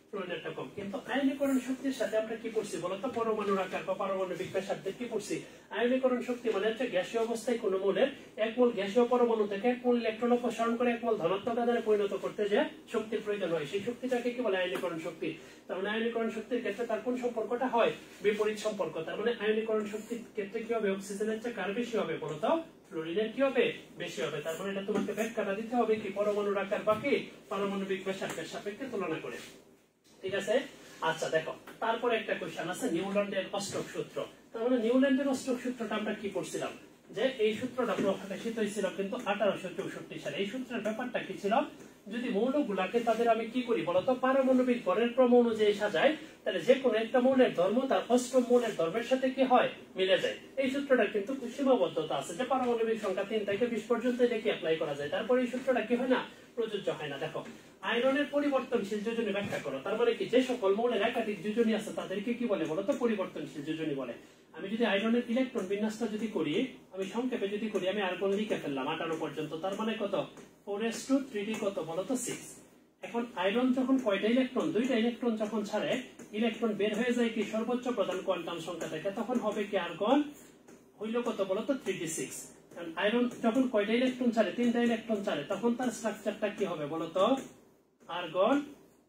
ফ্লোরিনেরটা কম। কিন্তু আয়নীকরণ শক্তির সাথে আমরা কি করছি বলতো পরমাণুর আকার বা পারমাণবিক ব্যাসার্ধের কি করছি, আয়নীকরণ শক্তি মানে হচ্ছে গ্যাসীয় অবস্থায় কোন মৌলের এক মোল গ্যাসীয় পরমাণু থেকে এক মোল ইলেকট্রন অপসারণ করে এক মোল ধনাত্মক আধারে পরিণত করতে যে শক্তির প্রয়োজন হয় সেই শক্তিটাকে কি বলে আয়নীকরণ শক্তি। তার মানে আয়নীকরণ শক্তির ক্ষেত্রে তার কোন সম্পর্কটা হয় বিপরীত সম্পর্ক। তার মানে আয়নীকরণ শক্তির ক্ষেত্রে কি হবে অক্সিজেনের চেয়ে কার বেশি হবে বলতো ফ্লোরিনের কি হবে বেশি হবে। তার মানে এটা তোমাকে ব্যাখ্যাটা দিতে হবে কি পরমাণুর আকার বা কি পারমাণবিক ব্যাসার্ধের সাপেক্ষে তুলনা করে। ঠিক আছে, আচ্ছা দেখো তারপরে একটা কোশ্চেন আছে নিউল্যান্ডের অষ্টক সূত্র। তার মানে নিউল্যান্ডের অষ্টক সূত্রটা আমরা কি করছিলাম যে এই সূত্রটা প্রকাশিত হয়েছিল কিন্তু 1864 সালে। এই সূত্রের ব্যাপারটা কি ছিল, যদি মৌলগুলাকে তাদের আমি কি করি বলতো পারমাণবিক ভরের ক্রম অনুযায়ী সাজাই তাহলে যে কোনো একটা মৌলের ধর্ম তার অষ্টম মৌলের ধর্মের সাথে কি হয় মিলে যায়। এই সূত্রটা কিন্তু সীমাবদ্ধতা আছে যে পারমাণবিক সংখ্যা 3 থেকে 20 পর্যন্ত এটাকে অ্যাপ্লাই করা যায়, তারপরে এই সূত্রটা কি হয় না প্রযোজ্য হয় না। দেখো আয়রনের পরিবর্তনশীল যোজনী ব্যাখ্যা করো, তার মানে কি যে সকল মৌলের একাধিক যোজনী আছে তাদেরকে কি বলে বলতো পরিবর্তনশীল যোজনী বলে। আমি যদি আয়রনের ইলেকট্রন বিন্যাসটা যদি করি, আমি সংক্ষেপে যদি করি, আমি আর্গন লিখে ফেললাম 18 পর্যন্ত, তার মানে কত 4s2 3d কত বলতো 6। এখন আয়রন যখন কয়টা ইলেকট্রন, দুইটা ইলেকট্রন যখন ছাড়ে ইলেকট্রন বের হয়ে যায় কি সর্বোচ্চ প্রধান কোয়ান্টাম সংখ্যা থেকে, তখন হবে কি আর্গন হইল কত বলতো 3d6। আয়রন যখন কয়টা ইলেকট্রন ছাড়ে, তিনটা ইলেকট্রন ছাড়ে, তখন তার স্ট্রাকচারটা কি হবে বলতো আর্গন,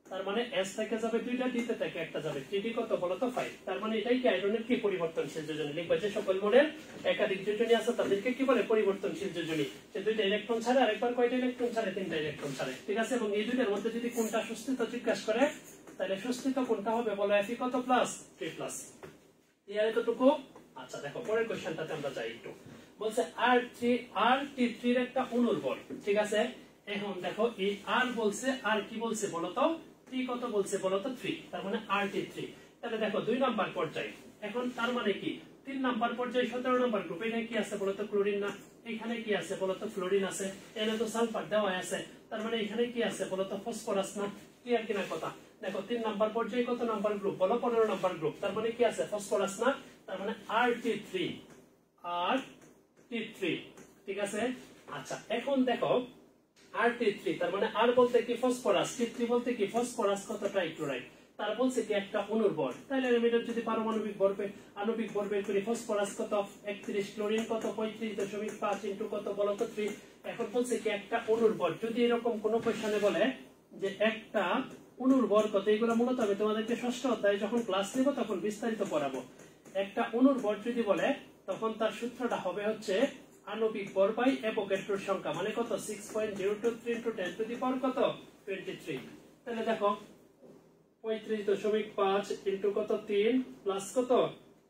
তার মানে s থেকে যাবে দুইটা, d থেকে একটা যাবে, 3d কত বলতো 5। তার মানে এটাই কি আয়রনের কি পরিবর্তনশীল যোজনী। লিখবা যে সকল মৌলের একাধিক যোজনী আছে তাদেরকে কি বলে পরিবর্তনশীল যোজনী। যে দুইটা ইলেকট্রন ছাড়ে, আরেকবার কয়টা ইলেকট্রন ছাড়ে, তিনটা ইলেকট্রন ছাড়ে। ঠিক আছে, এবং এই দুইটার মধ্যে যদি কোনটা সুস্থিত জিজ্ঞাসা করে তাহলে সুস্থিত কোনটা হবে বলো Fe কত প্লাস 3+। এই এতটুকু। আচ্ছা দেখো পরের কোশ্চেনটাতে আমরা যাই একটু। বলছে RT3 এর একটা অণুর বল। ঠিক আছে, এখন দেখো এই R বলছে, আর কি বলছে বলতো T কত বলছে বলতো 3, তার মানে RT3। তাহলে দেখো 2 নাম্বার পর্যায়ে, এখন তার মানে কি 3 নাম্বার পর্যায়ে 17 নাম্বার গ্রুপ, এখানে কি আছে বলতো ক্লোরিন না, এখানে কি আছে বলতো ফ্লোরিন আছে, এখানে তো সালফার দেওয়া আছে, তার মানে এখানে কি আছে বলতো ফসফরাস না, ক্লিয়ার কিনা কথা। দেখো 3 নাম্বার পর্যায়ে কত নাম্বার গ্রুপ বলো 15 নাম্বার গ্রুপ, তার মানে কি আছে ফসফরাস না, তার মানে RT3। ঠিক আছে, আচ্ছা এখন দেখো RT3 তার মানে R বলতে কি ফসফরাস, T3 বলতে কি ফসফরাস কত ট্রাইক্লোরাইড, তার বলছে কি একটা অণুর ভর। তাহলে আমি এটা যদি পারমাণবিক ভর আণবিক ভর বের করি, ফসফরাস কত 31, ক্লোরিন কত 35.5 ইনটু কত বলতো 3। এখন বলছে কি একটা অণুর ভর, যদি এরকম কোন কোশ্চেনে বলে যে একটা অণুর ভর কত, এগুলো মূলত আমি তোমাদেরকে ষষ্ঠ অধ্যায়ে যখন ক্লাস নেব তখন বিস্তারিত পড়াবো। একটা অণুর ভর যদি বলে তখন তার সূত্রটা হবে হচ্ছে আণবিক ভর বাই অ্যাভোগাড্রোর সংখ্যা, মানে কত 6.023 ইনটু 10 টু দি পাওয়ার কত 23। তাহলে দেখো 35.5 ইনটু কত 3 প্লাস কত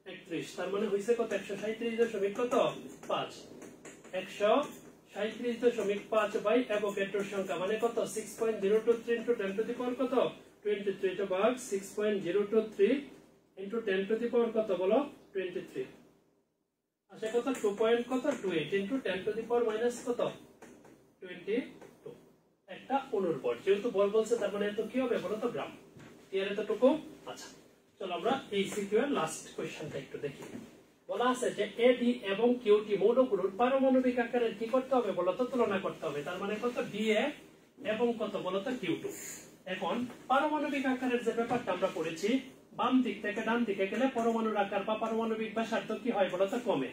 31, তার মানে হইছে কত 137.5, 137.5 বাই অ্যাভোগাড্রোর সংখ্যা, মানে কত 6.023 ইনটু 10 টু দি পাওয়ার কত 23, এটা ভাগ 6.023 ইনটু 10 টু দি পাওয়ার কত বলো 23, আচ্ছা কত 2.28 into 10 to the power minus কত 22। একটা অণুর ভর, যেহেতু বল বলছে তার মানে তো কি হবে বলো তো গ্রাম। ক্লিয়ার এতটুকু। আচ্ছা চলো আমরা এই সিকিউ এর লাস্ট কোশ্চেনটা একটু দেখি। বলা আছে যে AD এবং QT মৌলগুলোর পারমাণবিক আকারের কি করতে হবে বলতো তুলনা করতে হবে, তার মানে কত DA এবং কত বলতো Q2। এখন পারমাণবিক আকারের যে ব্যাপারটা আমরা পড়েছি, বাম দিক থেকে ডান দিকে গেলে পরমাণুর আকার বা পারমাণবিক ব্যাসার্ধ কি হয় বলতো কমে,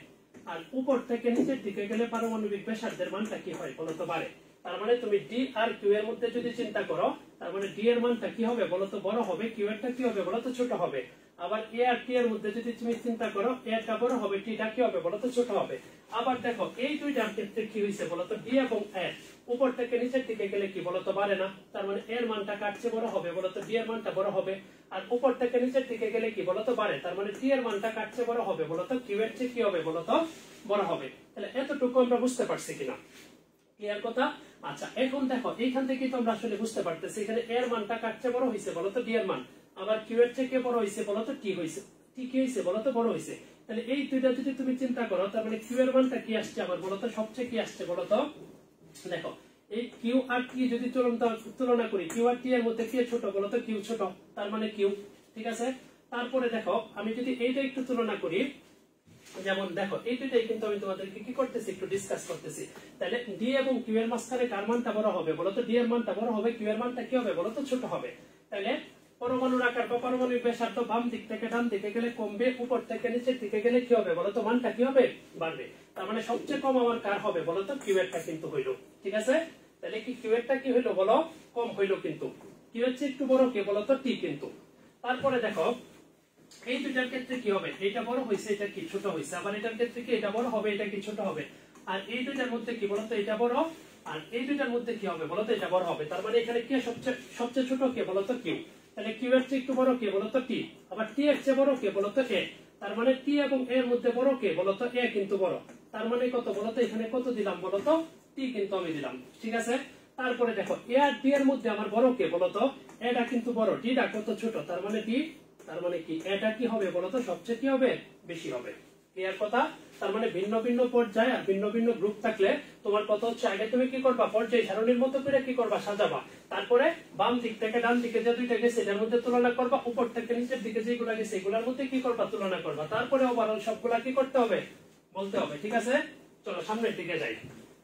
আর উপর থেকে নিচের দিকে গেলে পারমাণবিক ব্যাসার্ধের মানটা কি হয় বলতো বাড়ে। তার মানে তুমি ডি আর কিউ এর মধ্যে যদি চিন্তা করো, তার মানে ডি এর মানটা কি হবে বলতো বড় হবে, কিউ এরটা কি হবে বলতো ছোট হবে। আবার এ আর টি এর মধ্যে যদি তুমি চিন্তা করো, এটা বড় হবে, টিটা কি হবে বলতো ছোট হবে। আবার দেখো এই দুইটার ক্ষেত্রে কি হয়েছে বলতো, ডি এবং এ উপর থেকে নিচের দিকে গেলে কি বলতো বাড়ে না, তার মানে এর মানটা কাটছে বড় হবে বলতো ডি এর মানটা বড় হবে। আর উপর থেকে নিচের দিকে গেলে কি বলতো বাড়ে, তার মানে টি এর মানটা কাটছে বড় হবে বলতো কিউ এর চেয়ে কি হবে বলতো বড় হবে। তাহলে এতটুকু আমরা বুঝতে পারছি কিনা, ক্লিয়ার কথা? আচ্ছা এখন দেখো এইখান থেকে তো আমরা আসলে বুঝতে পারতেছি এখানে এর মানটা কাটছে বড় হয়েছে বলতো ডি এর মান, আবার কিউ এর চেয়ে বড় হয়েছে বলতো টি হয়েছে, টি কি হয়েছে বলতো বড় হয়েছে। তাহলে এই দুইটা যদি তুমি চিন্তা করো, তার মানে কিউ এর মানটা কি আসছে আবার বলতো সবচেয়ে কি আসছে বলতো, দেখো এই কিউ আর টি যদি তুলনা করি, কিউ আর টি এর মধ্যে কি ছোট বলতো কিউ ছোট, তার মানে কিউ, ঠিক আছে। তারপরে দেখো আমি যদি এইটা একটু তুলনা করি, যেমন দেখো এই দুইটাই কিন্তু আমি তোমাদেরকে কি করতেছি একটু ডিসকাস করতেছি। তাহলে ডি এবং কিউ এর মাঝখানে কার মানটা বড় হবে বলতো, ডি এর মানটা বড় হবে, কিউ এর মানটা কি হবে বলতো ছোট হবে। তাহলে পরমাণুর আকার বা পরমাণুর ব্যাসার্ধ বাম দিক থেকে ডান দিকে গেলে কমবে, উপর থেকে নিচের দিকে গেলে কি হবে বলতো মানটা কি হবে বাড়বে। তার মানে সবচেয়ে কম আমার কার হবে বলতো কিউ এরটা কিন্তু হইলো, ঠিক আছে। তাহলে কি কিউ এরটা কি হইলো বলো, কম হইলো, কিন্তু কিউ এর চেয়ে একটু বড় কে বলতো টি কিন্তু। তারপরে দেখো এই দুইটার ক্ষেত্রে কি হবে, এটা বড় হয়েছে এটা কি ছোট হয়েছে, আবার এটার ক্ষেত্রে কি এটা বড় হবে এটা কি ছোট হবে। আর এই দুইটার মধ্যে কি বলতো এটা বড়, আর এই দুইটার মধ্যে কি হবে বলতো এটা বড় হবে। তার মানে এখানে কি সবচেয়ে ছোট কে বলতো কিউ, তাহলে কিউ এর চেয়ে একটু বড় কে বলতো টি, আবার টি এর চেয়ে বড় কে বলতো এ। তার মানে টি এবং এর মধ্যে বড় কে বলতো এ কিন্তু বড়। তার মানে কত বলতো, এখানে কত দিলাম বলতো টি কিন্তু আমি দিলাম, ঠিক আছে। তারপরে দেখো এ আর ডি এর মধ্যে আমার বড় কে বলতো, এটা কিন্তু বড়, ডিটা কত ছোট, তার মানে ডি, তার মানে কি এটা কি হবে বলতো সবচেয়ে কি হবে বেশি হবে, ক্লিয়ার কথা। তার মানে ভিন্ন ভিন্ন পর্যায়ে আর ভিন্ন ভিন্ন গ্রুপ থাকলে তোমার কত হচ্ছে, আগে তুমি কি করবা পর্যায় সারণীর মতো করে কি করবা সাজাবা, তারপরে বাম দিক থেকে ডান দিকে যে দুইটা গেছে এটার মধ্যে তুলনা করবা, উপর থেকে নিচের দিকে যেগুলা গেছে এগুলোর মধ্যে কি করবা তুলনা করবা, তারপরে ওভারঅল সবগুলা কি করতে হবে বলতে হবে, ঠিক আছে। চলো সামনের দিকে যাই।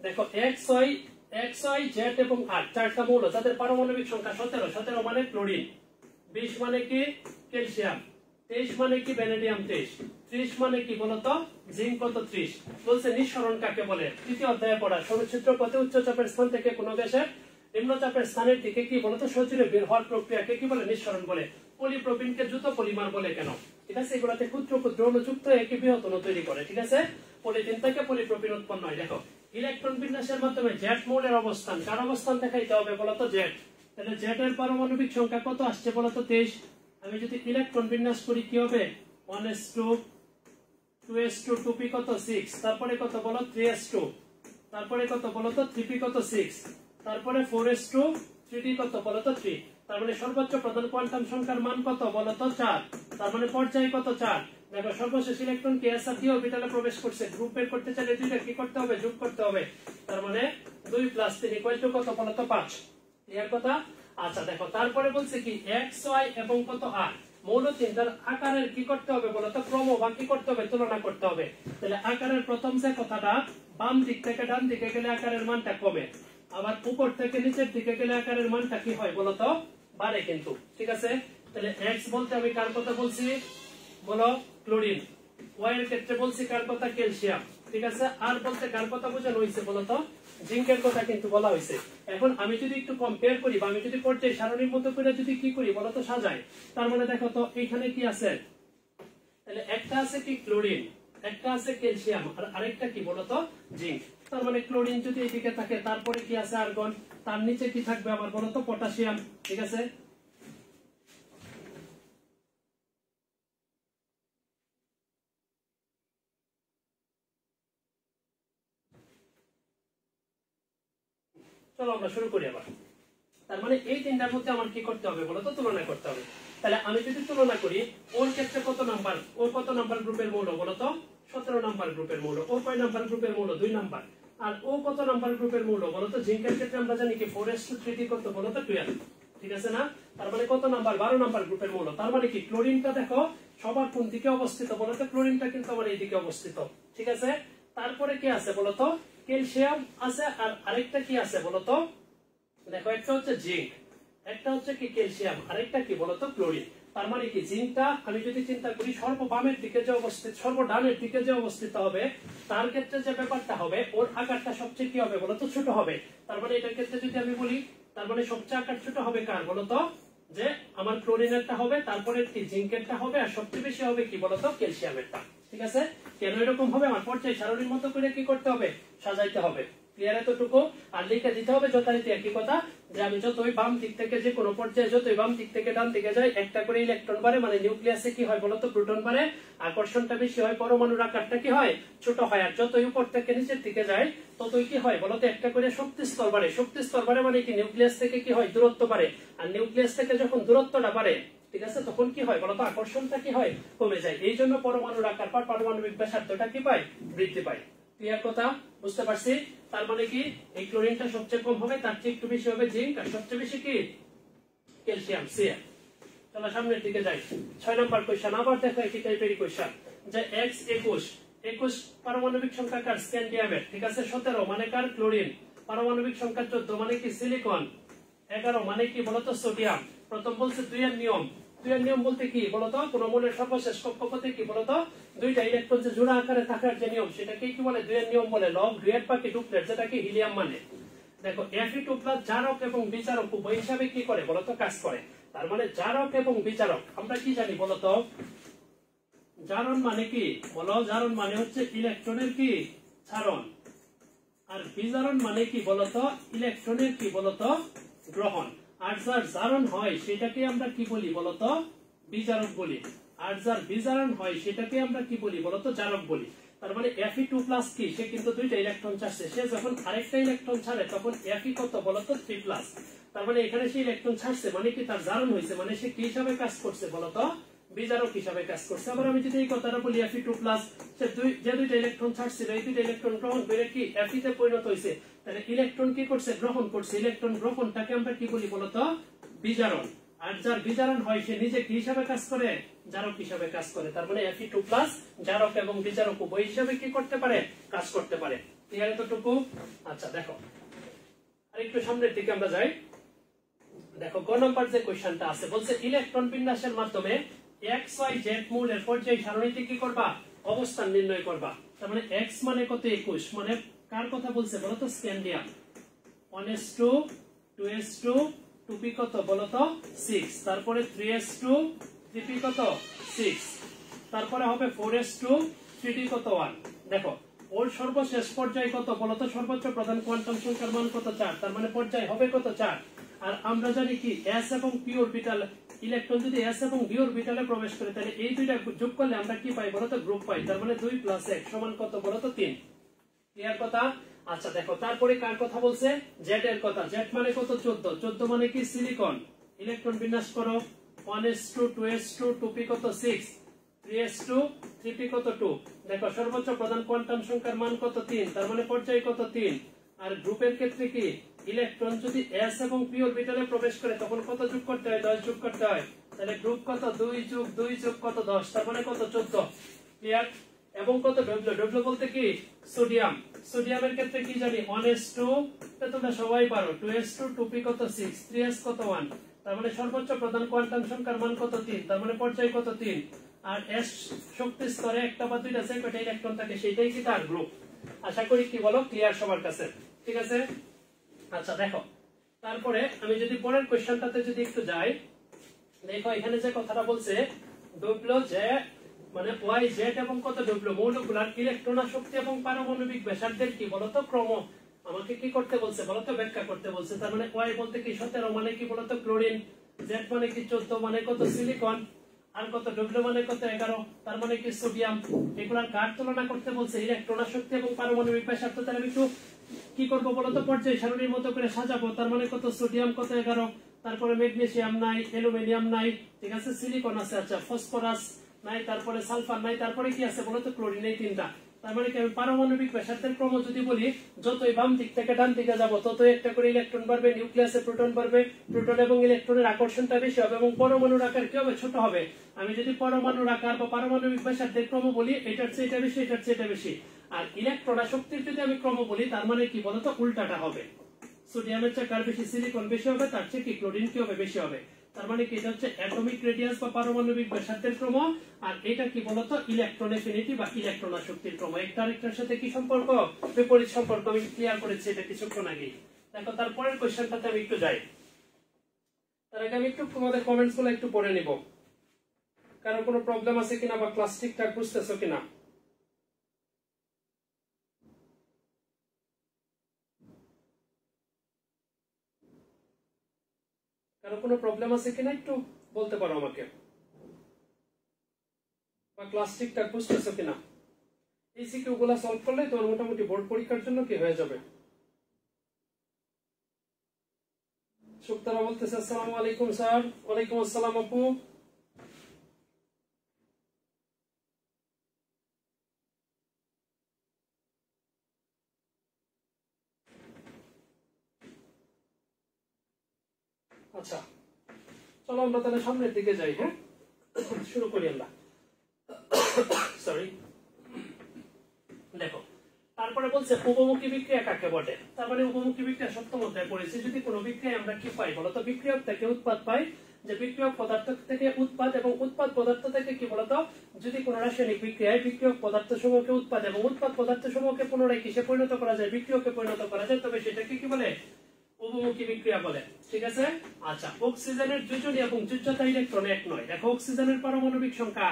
দেখো এক্স ওয়াই জেড এবং আর চারটা মৌল, তাদের পারমাণবিক সংখ্যা 17, 17 মানে ক্লোরিন, 20 মানে কি ক্যালসিয়াম, 23 মানে কি ভ্যানাডিয়াম 23, 30 মানে কি বলতো জিঙ্ক কত 30। বলছে নিঃসরণ কাকে বলে, তৃতীয় অধ্যায়ে পড়া। সৌরছিদ্র পথে উচ্চ চাপের স্থান থেকে কোনো গ্যাসের নিম্ন চাপের স্থানের দিকে কি বলতো সহজে বের হওয়ার প্রক্রিয়াকে কি বলে নিঃসরণ বলে। পলিপ্রোপিনকে দ্রুত পলিমার বলে কেন, ঠিক আছে। এগুলাতে ক্ষুদ্র ক্ষুদ্র অণুযুক্ত একই বৃহৎ অণু তৈরি করে, ঠিক আছে। পলিথিন থেকে পলিপ্রোপিন উৎপন্ন হয়। দেখো ইলেকট্রন বিন্যাসের মাধ্যমে জেড মৌলের অবস্থান, কার অবস্থান দেখাইতে হবে বলতো জেড। তাহলে জেড এর পারমাণবিক সংখ্যা কত আসছে বলতো 23। আমি যদি ইলেকট্রন বিন্যাস করি কি হবে 1s2 2s2 2p কত 6, তারপরে কত বলো 3s2, তারপরে কত বলতো 3p কত 6, তারপরে 4s2 3d কত বলতো 3। তার মানে সর্বোচ্চ প্রধান কোয়ান্টাম সংখ্যার মান কত বলতো 4, তার মানে পর্যায় কত 4। দেখো সর্বশেষ ইলেকট্রন কি s আর d অরবিটালে প্রবেশ করছে, গ্রুপ বের করতে চাইলে দুইটা কি করতে হবে যোগ করতে হবে, তার মানে 2 + 3 = কত বলতো 5, ক্লিয়ার কথা। আচ্ছা দেখো তারপরে বলছে কি এক্স ওয়াই এবং কত আর মৌল তিনটার আকারের কি করতে হবে বলতো ক্রম বা কি করতে হবে তুলনা করতে হবে। তাহলে আকারের প্রথম যে কথাটা, বাম দিক থেকে ডান দিকে গেলে আকারের মানটা কমে, আবার উপর থেকে নিচের দিকে গেলে আকারের মানটা কি হয় বলতো বাড়ে কিন্তু, ঠিক আছে। তাহলে এক্স বলতে আমি কার কথা বলছি বলো ক্লোরিন, ওয়াই এর ক্ষেত্রে বলছি কার কথা ক্যালসিয়াম, ঠিক আছে। আর বলতে কার কথা বোঝানো হয়েছে বলতো জিঙ্কের কথা কিন্তু বলা হয়েছে। এখন আমি যদি একটু কম্পেয়ার করি বা আমি যদি পর্যায় সারণীর মতো করে যদি কি করি বলতো সাজাই, তার মানে দেখো তো এখানে কি আছে, তাহলে একটা আছে কি ক্লোরিন, একটা আছে ক্যালসিয়াম, আর আরেকটা কি বলতো জিঙ্ক। তার মানে ক্লোরিন যদি এইদিকে থাকে, তারপরে কি আছে আর্গন, তার নিচে কি থাকবে আমার বলতো পটাশিয়াম, ঠিক আছে। চলো আমরা শুরু করি আবার। তার মানে এই তিনটার মধ্যে আমার কি করতে হবে বলতো তুলনা করতে হবে। তাহলে আমি যদি তুলনা করি, ওর ক্ষেত্রে কত নাম্বার, ও কত নাম্বার গ্রুপের মৌল বলতো 17 নাম্বার গ্রুপের মৌল, ও কয় নাম্বার গ্রুপের মৌল 2 নাম্বার, আর ও কত নাম্বার গ্রুপের মৌল বলতো জিঙ্কের ক্ষেত্রে আমরা জানি কি 4s2 কত বলতো 12, ঠিক আছে না। তার মানে কত নাম্বার 12 নাম্বার গ্রুপের মৌল। তার মানে কি ক্লোরিনটা দেখো সবার কোন দিকে অবস্থিত বলতো, ক্লোরিনটা কিন্তু আমার এইদিকে অবস্থিত, ঠিক আছে। তারপরে কি আছে বলতো ক্যালসিয়াম আছে, আর আরেকটা কি আছে বলতো দেখো একটা হচ্ছে জিঙ্ক, একটা হচ্ছে কি ক্যালসিয়াম, আরেকটা কি বলতো ক্লোরিন। তার মানে কি জিঙ্কটা আমি যদি চিন্তা করি সর্ববামের দিকে যে অবস্থিত, সর্বডানের দিকে যে অবস্থিত হবে, তার ক্ষেত্রে যে ব্যাপারটা হবে ওর আকারটা সবচেয়ে কি হবে বলতো ছোট হবে। তার মানে এটার ক্ষেত্রে যদি আমি বলি, তার মানে সবচেয়ে আকার ছোট হবে কার বলতো, যে আমার ক্লোরিনেরটা হবে, তারপরে কি জিঙ্কেরটা হবে, আর সবচেয়ে বেশি হবে কি বলতো ক্যালসিয়ামেরটা। ঠিক আছে, কেন এরকম হবে আমার পর্যায় সারণীর মতো করে কি করতে হবে, সাজাইতে হবে। ক্লিয়ার এতটুকু? আর লিখে দিতে হবে যথারীতি একই কথা, যে আমি যতই বাম দিক থেকে যে কোনো পর্যায়ে যতই বাম দিক থেকে ডান দিকে যাই, একটা করে ইলেকট্রন বাড়ে, মানে নিউক্লিয়াসে কি হয় বলতো প্রোটন বাড়ে, আকর্ষণটা বেশি হয়, পরমাণুর আকারটা কি হয় ছোট হয়। আর যতই উপর থেকে নিচের দিকে যায় ততই কি হয় বলতো একটা করে শক্তি স্তর বাড়ে। শক্তি স্তর বাড়ে মানে কি নিউক্লিয়াস থেকে কি হয় দূরত্ব বাড়ে, আর নিউক্লিয়াস থেকে যখন দূরত্বটা বাড়ে, ঠিক আছে, তখন কি হয় বলতো আকর্ষণটা কি হয় কমে যায়। এই জন্য পরমাণুর আকার বা পারমাণবিক ব্যাসার্ধটা কি পায়, বৃদ্ধি পায়। ক্লিয়ার কথা? বুঝতে পারছি? তার মানে কি এই ক্লোরিনটা সবচেয়ে কম হবে, তার চেয়ে একটু বেশি হবে জিঙ্ক, আর সবচেয়ে বেশি কি ক্যালসিয়াম, সিএল। চলো সামনের দিকে যাই। 6 নম্বর কোশ্চেন, আবার দেখো একই টাইপের কোশ্চেন, যে x21 পারমাণবিক সংখ্যা কার, স্ক্যান্ডিয়ামের। ঠিক আছে, 17 মানে কার, ক্লোরিন। পারমাণবিক সংখ্যা 14 মানে কি, সিলিকন। 11 মানে কি বলতো, সোডিয়াম। প্রথম বলছে 2 এর নিয়ম। 2 এর নিয়ম বলতে কি বলতো, কোন মৌলের সর্বশেষ কক্ষপথে কি বলতো দুইটা ইলেকট্রন যে জোড়া আকারে থাকার যে নিয়ম, সেটাকে কি বলে, 2 এর নিয়ম বলে। লগ ডুয়েট বা কি ডুপ্লেট, যেটা কি হিলিয়াম মানে। দেখো Fe2+ জারক এবং বিজারক উভয় হিসাবে কি করে বলতো, কাজ করে। তার মানে জারক এবং বিজারক আমরা কি জানি বলতো, জারণ মানে কি বলো, জারণ মানে হচ্ছে ইলেকট্রনের কি ছাড়ন, আর বিজারণ মানে কি বলতো, ইলেকট্রনের কি বলতো গ্রহণ। আর যার জারণ হয় সেটাকে আমরা কি বলি বলতো, বিজারক বলি। আর যার বিজারণ হয় সেটাকে আমরা কি বলি বলতো, জারক বলি। তার মানে Fe2+ কি, সে কিন্তু দুইটা ইলেকট্রন ছাড়ছে, সে যখন আরেকটা ইলেকট্রন ছাড়ে তখন Fe কত বলতো 3+। তার মানে এখানে সে ইলেকট্রন ছাড়ছে মানে কি, তার জারণ হয়েছে, মানে সে কি হিসাবে কাজ করছে বলতো, বিজারক হিসাবে কাজ করছে। আবার আমি যদি এই কথাটা বলি Fe2+, সে যে দুইটা ইলেকট্রন ছাড়ছিল এই দুইটা ইলেকট্রন গ্রহণ করে কি Fe তে পরিণত হয়েছে, তাহলে ইলেকট্রন কি করছে, গ্রহণ করছে। ইলেকট্রন গ্রহণটাকে আমরা কি বলি বলতো, বিজারণ। আর যার বিজারণ হয় সে নিজে কি হিসাবে কাজ করে, জারক হিসাবে কাজ করে। তার মানে Fe2+ জারক এবং বিজারক উভয় হিসাবে কি করতে পারে, কাজ করতে পারে। ক্লিয়ার এতটুকু? আচ্ছা দেখো আর একটু সামনের দিকে আমরা যাই। দেখো গ নাম্বার যে কোশ্চেনটা আছে, বলছে ইলেকট্রন বিন্যাসের মাধ্যমে XYZ মৌলের পর্যায় সারণীতে কি করবা, অবস্থান নির্ণয় করবা। তার মানে x মানে কত, 21, মানে কার কথা বলছে বলতো, স্ক্যান্ডিয়াম। 1s2 2s2 2p কত বলতো 6, তারপরে 3s2 3p কত 6, তারপরে হবে 4s2 3d কত 1। দেখো ওর সর্বশেষ পর্যায় কত বলতো, সর্বোচ্চ প্রধান কোয়ান্টাম সংখ্যার মান কত, 4। তার মানে পর্যায় হবে কত, 4। আর আমরা জানি কি s এবং p অরবিটাল, ইলেকট্রন যদি s এবং d অরবিটালে প্রবেশ করে তাহলে এই দুইটা যোগ করলে আমরা কি পাই বলতো, গ্রুপ পাই। তার মানে 2 + 1 সমান কত বলতো, 3। ক্লিয়ার কথা? আচ্ছা দেখো তারপরে কার কথা বলছে, জেড এর কথা। জেড মানে কত, 14। 14 মানে কি, সিলিকন। ইলেকট্রন বিন্যাস করো, 1s2 2s2 2p কত 6, 3s2 3p কত 2। দেখো সর্বোচ্চ প্রধান কোয়ান্টাম সংখ্যার মান কত, 3। তার মানে পর্যায় কত, 3। আর গ্রুপের ক্ষেত্রে কি, ইলেকট্রন যদি s এবং p অরবিটালে প্রবেশ করে তখন কত যোগ করতে হয়, 10 যোগ করতে হয়। তাহলে গ্রুপ কত, 2 যোগ 2 যোগ কত 10, তার মানে কত 14। ক্লিয়ার? এবং কত ডব্লিউ, ডব্লিউ বলতে কি সোডিয়াম। সোডিয়ামের ক্ষেত্রে কি জানি, 1s2 তোমরা সবাই পারো, 2s2 2p কত 6, 3s কত 1। তার মানে সর্বোচ্চ প্রধান কোয়ান্টাম সংখ্যার মান কত, 3। তার মানে পর্যায় কত, 3। আর s শক্তি স্তরে একটা বা দুইটা যে কয়টা ইলেকট্রন থাকে সেটাই কি তার গ্রুপ। আশা করি কি বলো, ক্লিয়ার সবার কাছে? ঠিক আছে। আচ্ছা দেখো তারপরে আমি যদি পরের কোশ্চেনটাতে যদি একটু যাই, দেখো এখানে যে কথাটা বলছে ডব্লিউ যে মানে ওয়াই জেড এবং কত ডব্লিউ মৌলগুলার ইলেকট্রন শক্তি এবং পারমাণবিক ব্যাসার্ধের কি বলতো ক্রম আমাকে কি করতে বলছে বলতো, ব্যাখ্যা করতে বলছে। তার মানে ওয়াই বলতে কি 17 মানে কি বলতো ক্লোরিন, জেড মানে কি 14 মানে কত সিলিকন, আর কত ডব্লিউ মানে কত 11 তার মানে কি সোডিয়াম। এগুলার কার তুলনা করতে বলছে, ইলেকট্রন শক্তি এবং পারমাণবিক ব্যাসার্ধ। তাহলে আমি একটু কি করবো বলতো, পর্যায় সারণীর মতো করে সাজাবো। তার মানে কত, সোডিয়াম কত 11, তারপরে ম্যাগনেসিয়াম নাই, অ্যালুমিনিয়াম নাই, ঠিক আছে, সিলিকন আছে, আচ্ছা ফসফরাস নাই, তারপরে সালফার নাই, তারপরে কি আছে বলতো, ক্লোরিন। এই তিনটা। তার মানে কি আমি পারমাণবিক ব্যাসার্ধের ক্রম যদি বলি, যতই বাম দিক থেকে ডান দিকে যাবো ততই একটা করে ইলেকট্রন বাড়বে, নিউক্লিয়াসে প্রোটন বাড়বে, প্রোটন এবং ইলেকট্রনের আকর্ষণটা বেশি হবে এবং পরমাণুর আকার কি হবে, ছোট হবে। আমি যদি পরমাণুর আকার বা পারমাণবিক ব্যাসার্ধের ক্রম বলি, এটার চেয়ে এটা বেশি, এটার চেয়ে এটা বেশি। আর ইলেকট্রন শক্তির যদি আমি ক্রম বলি, তার মানে কি বলতো, উল্টাটা হবে। সোডিয়ামের চেয়ে কার বেশি, সিলিকন বেশি হবে, তার চেয়ে কি ক্লোরিন কি হবে, বেশি হবে। তার মানে কি এটা হচ্ছে অ্যাটমিক রেডিয়াস বা পারমাণবিক ব্যাসার্ধের ক্রম, আর এটা কি বলতো ইলেকট্রন এফিনিটি বা ইলেকট্রন আসক্তির ক্রম। একটা আরেকটার সাথে কি সম্পর্ক? বিপরীত সম্পর্ক। আমি ক্লিয়ার করেছি এটা কিছুক্ষণ আগে। দেখো তারপরের কোশ্চেনটাতে আমি একটু যাই, তার আগে আমি একটু তোমাদের কমেন্টস গুলো একটু পড়ে নিব, কারণ কোনো প্রবলেম আছে কিনা বা ক্লাস ঠিকঠাক বুঝতেছো কিনা। কারো কোনো প্রবলেম আছে কিনা একটু বলতে পারো আমাকে, বা ক্লাস ঠিকঠাক বুঝতেছো কিনা। এই সিকিউ গুলা সলভ করলে তোমার মোটামুটি বোর্ড পরীক্ষার জন্য কি হয়ে যাবে। সুক্তারা বলতেছে আসসালামু আলাইকুম স্যার। ওয়ালাইকুম আসসালাম আপু। আচ্ছা চলো আমরা তাহলে সামনের দিকে যাই। হ্যাঁ শুরু করি আমরা। সরি। দেখো তারপরে বলছে উপমুখী বিক্রিয়া কাকে বলে। তার মানে উপমুখী বিক্রিয়া সপ্তম অধ্যায়ে পড়েছি। যদি কোনো বিক্রিয়া আমরা কি পাই বলতো, বিক্রিয়ক থেকে উৎপাদ পাই, যে বিক্রিয়ক পদার্থ থেকে উৎপাদ এবং উৎপাদ পদার্থ থেকে কি বলতো, যদি কোনো রাসায়নিক বিক্রিয়ায় বিক্রিয়ক পদার্থ সমূহকে উৎপাদ এবং উৎপাদ পদার্থ সমূহকে পুনরায় কিসে পরিণত করা যায়, বিক্রিয়কে পরিণত করা যায়, তবে সেটাকে কি বলে, উপমুখী বিক্রিয়া বলে। ঠিক আছে। আচ্ছা অক্সিজেনের যোজনী এবং যোজ্যতা ইলেকট্রন এক নয়। দেখো অক্সিজের পারমাণবিক সংখ্যা,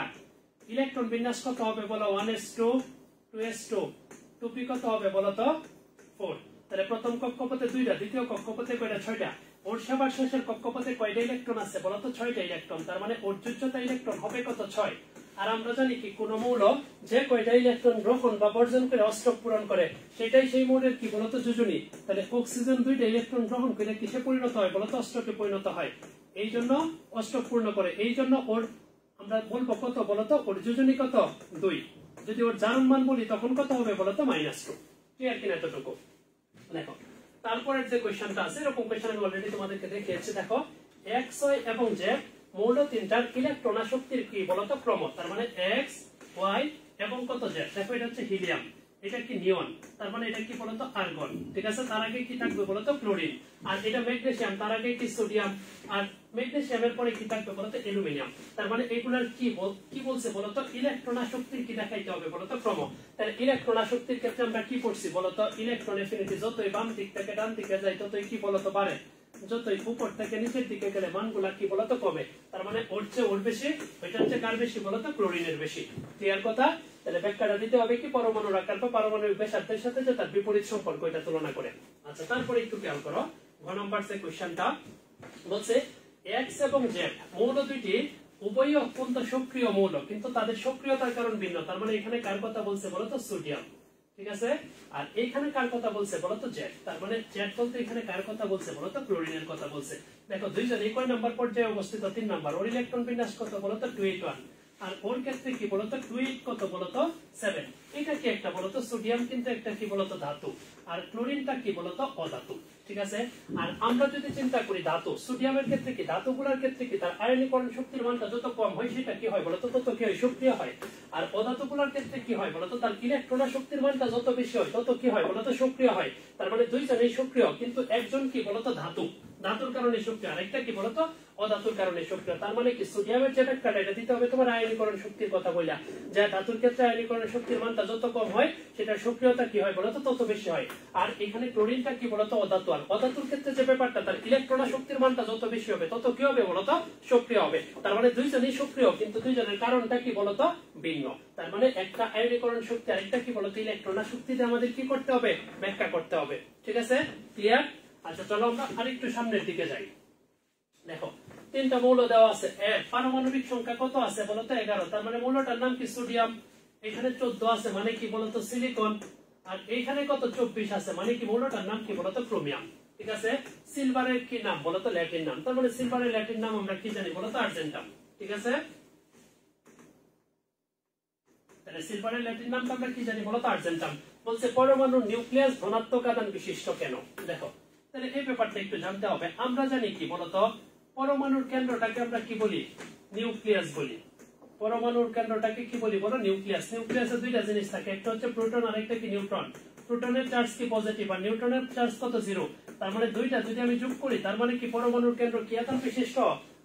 ইলেকট্রন বিন্যাস কত হবে বলো, 1s2 2s2, 2p কত হবে বলো তো 4। তাহলে প্রথম কক্ষপথে 2টা, দ্বিতীয় কক্ষপথে কয়টা, 6টা। ওর সবার শেষের কক্ষপথে কয়টা ইলেকট্রন আছে বলো তো, 6টা ইলেকট্রন। তার মানে ওর যোজ্যতা ইলেকট্রন হবে কত, 6। আর আমরা জানি কি কোন মৌল যে কয়টা ইলেকট্রন গ্রহণ বা বর্জন করে অষ্টক পূরণ করে সেটাই সেই মৌলের কি বলতো যোজনী। তাহলে অক্সিজেন 2টা ইলেকট্রন গ্রহণ করে কিসে পরিণত হয় বলতো, অষ্টকে পরিণত হয়। এই জন্য অষ্টক পূর্ণ করে, এই জন্য ওর আমরা বলবো কত বলতো, ওর যোজনী কত 2। যদি ওর জারণ মান বলি তখন কত হবে বলতো, -2। ক্লিয়ার কিনা এতটুকু। দেখো তারপরের যে কোশ্চেনটা আছে, এরকম কোশ্চেন আমি অলরেডি তোমাদেরকে দেখিয়েছি। দেখো এক্স ওয়াই এবং জেড মৌল তিনটার ইলেকট্রন আসক্তির কি বলতো ক্রম। তার মানে এক্স ওয়াই এবং কত জেড। দেখো এটা হচ্ছে হিলিয়াম, এটা কি নিয়ন, তার মানে এটা কি বলতো আর্গন। ঠিক আছে। তার আগে কি থাকবে বলতো ক্লোরিন, আর এটা ম্যাগনেসিয়াম, তার আগে কি সোডিয়াম, আর ম্যাগনেসিয়ামের পরে কি থাকবে বলতো অ্যালুমিনিয়াম। তার মানে এগুলার কি বলছে বলতো, ইলেকট্রন আসক্তির কি দেখাইতে হবে বলতো ক্রম। তাহলে ইলেকট্রন আসক্তির ক্ষেত্রে আমরা কি পড়ছি বলতো, ইলেকট্রন এফিনিটি যতই বাম দিক থেকে ডান দিকে যায় ততই কি বলতো বাড়ে, যতই উপর থেকে নিচের দিকে গেলে মানগুলা কি বলতো কমে। তার মানে ওর চেয়ে ওর বেশি, ওইটার চেয়ে কার বেশি বলতো, ক্লোরিনের বেশি। ক্লিয়ার কথা। তাহলে ব্যাখ্যাটা দিতে হবে কি, পরমাণুর আকার বা পারমাণবিক ব্যাসার্ধের সাথে যে তার বিপরীত সম্পর্ক এটা তুলনা করে। আচ্ছা তারপরে একটু খেয়াল করো, ঘ নম্বর যে কোশ্চেনটা বলছে এক্স এবং জেড মৌল দুইটি উভয়ই অত্যন্ত সক্রিয় মৌল, কিন্তু তাদের সক্রিয়তার কারণ ভিন্ন। তার মানে এখানে কার কথা বলছে বলতো, সোডিয়াম। ঠিক আছে। আর এইখানে কার কথা বলছে বলতো, জেড। তার মানে জেড বলতে এখানে কার কথা বলছে বলতো, ক্লোরিনের কথা বলছে। দেখো দুইজন একই নাম্বার পর্যায়ে অবস্থিত, 3 নাম্বার। ওর ইলেকট্রন বিন্যাস কত বলতো, 281, আর ওর ক্ষেত্রে কি বলতো 28 কত বলতো 7। এটা কি একটা বলতো সোডিয়াম, কিন্তু একটা কি বলতো ধাতু, আর ক্লোরিনটা কি বলতো অধাতু। ঠিক আছে। আর আমরা যদি চিন্তা করি ধাতু, সোডিয়ামের ক্ষেত্রে কি, ধাতুগুলোর ক্ষেত্রে কি তার আয়নীকরণ শক্তির মানটা যত কম হয় সেটা কি হয় বলতো, তত কি হয়, সক্রিয় হয়। আর অধাতুগুলোর ক্ষেত্রে কি হয় বলতো, তার ইলেকট্রন শক্তির মানটা যত বেশি হয় তত কি হয় বলতো, সক্রিয় হয়। তার মানে দুইজনেই সক্রিয়, কিন্তু একজন কি বলতো ধাতু, ধাতুর কারণে সক্রিয়, আর একটা কি বলতো অধাতুর কারণে সক্রিয়। তার মানে কি সোডিয়ামের যে ব্যাখ্যাটা এটা দিতে হবে তোমার আয়নীকরণ শক্তির কথা বললা, যে ধাতুর ক্ষেত্রে আয়নীকরণ শক্তির মানটা যত কম হয় সেটার সক্রিয়তা কি হয় বলতো, তত বেশি হয়। আর এখানে ক্লোরিনটা কি বলতো অধাতু, আর অধাতুর ক্ষেত্রে যে ব্যাপারটা তার ইলেকট্রন শক্তির মানটা যত বেশি হবে তত কি হবে বলতো, সক্রিয় হবে। তার মানে দুইজনই সক্রিয়, কিন্তু দুইজনের কারণটা কি বলতো ভিন্ন। তার মানে একটা আয়নীকরণ শক্তি আর একটা কি বলতো ইলেকট্রন শক্তিতে আমাদের কি করতে হবে, ব্যাখ্যা করতে হবে। ঠিক আছে। ক্লিয়ার। আচ্ছা চলো আমরা আরেকটু সামনের দিকে যাই। দেখো 3টা মৌল দেওয়া আছে, পারমাণবিক সংখ্যা কত আছে বলতো 11। তার মানে মৌলটার নাম কি সোডিয়াম, এখানে 14 আছে মানে কি বলতো সিলিকন, আর এইখানে কত 24 আছে মানে কি মৌলটার নাম কি বলতো ক্রোমিয়াম। ঠিক আছে। সিলভারের কি নাম বলতো, ল্যাটিন নাম। তার মানে সিলভারের ল্যাটিন নাম আমরা কি জানি বলতো, আর্জেন্টাম। ঠিক আছে। তাহলে সিলভারের ল্যাটিন নামটা আমরা কি জানি বলতো, আর্জেন্টাম। বলছে পরমাণুর নিউক্লিয়াস ধনাত্মক আধান বিশিষ্ট কেন। দেখো তাহলে এই ব্যাপারটা একটু জানতে হবে। আমরা জানি কি বলতো, পরমাণুর কেন্দ্রটাকে আমরা কি বলি, নিউক্লিয়াস বলি। পরমাণুর কেন্দ্রটাকে কি বলি বলো, নিউক্লিয়াস। নিউক্লিয়াসে দুইটা জিনিস থাকে, একটা হচ্ছে প্রোটন আর একটা কি নিউট্রন। প্রোটনের চার্জ কি পজিটিভ আর নিউট্রনের চার্জ কত 0। তার মানে দুইটা যদি আমি যোগ করি তার মানে কি পরমাণুর কেন্দ্র কি আধান বিশিষ্ট,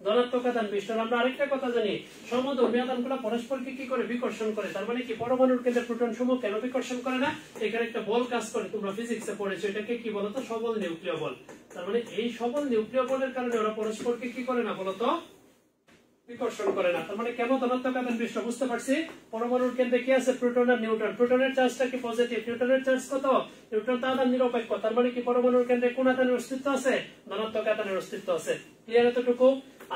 ধনাত্মক আধান বিশিষ্ট। আমরা আরেকটা কথা জানি, সমধর্মী আধানগুলো পরস্পরকে কি করে বিকর্ষণ করে, তার মানে কি পরমাণুর কেন্দ্রে প্রোটন সমূহ কেন বিকর্ষণ করে না, এখানে একটা বল কাজ করে, তোমরা ফিজিক্সে পড়েছো, এটাকে কি বলতো সবল নিউক্লিয় বল। তার মানে এই সবল নিউক্লিয় বলের কারণে ওরা পরস্পরকে কি করে না বলতো বিকর্ষণ করে না। তার মানে কেন ধনাত্মক আধান বিশিষ্ট বুঝতে পারছি। পরমাণুর কেন্দ্রে কি আছে প্রোটন আর নিউট্রন, প্রোটনের চার্জটা কি পজিটিভ, নিউট্রনের চার্জ কত, নিউট্রন তো আধান নিরপেক্ষ, তার মানে কি পরমাণুর কেন্দ্রে কোন আধানের অস্তিত্ব আছে, ধনাত্মক আধানের অস্তিত্ব আছে। ক্লিয়ার এতটুকু?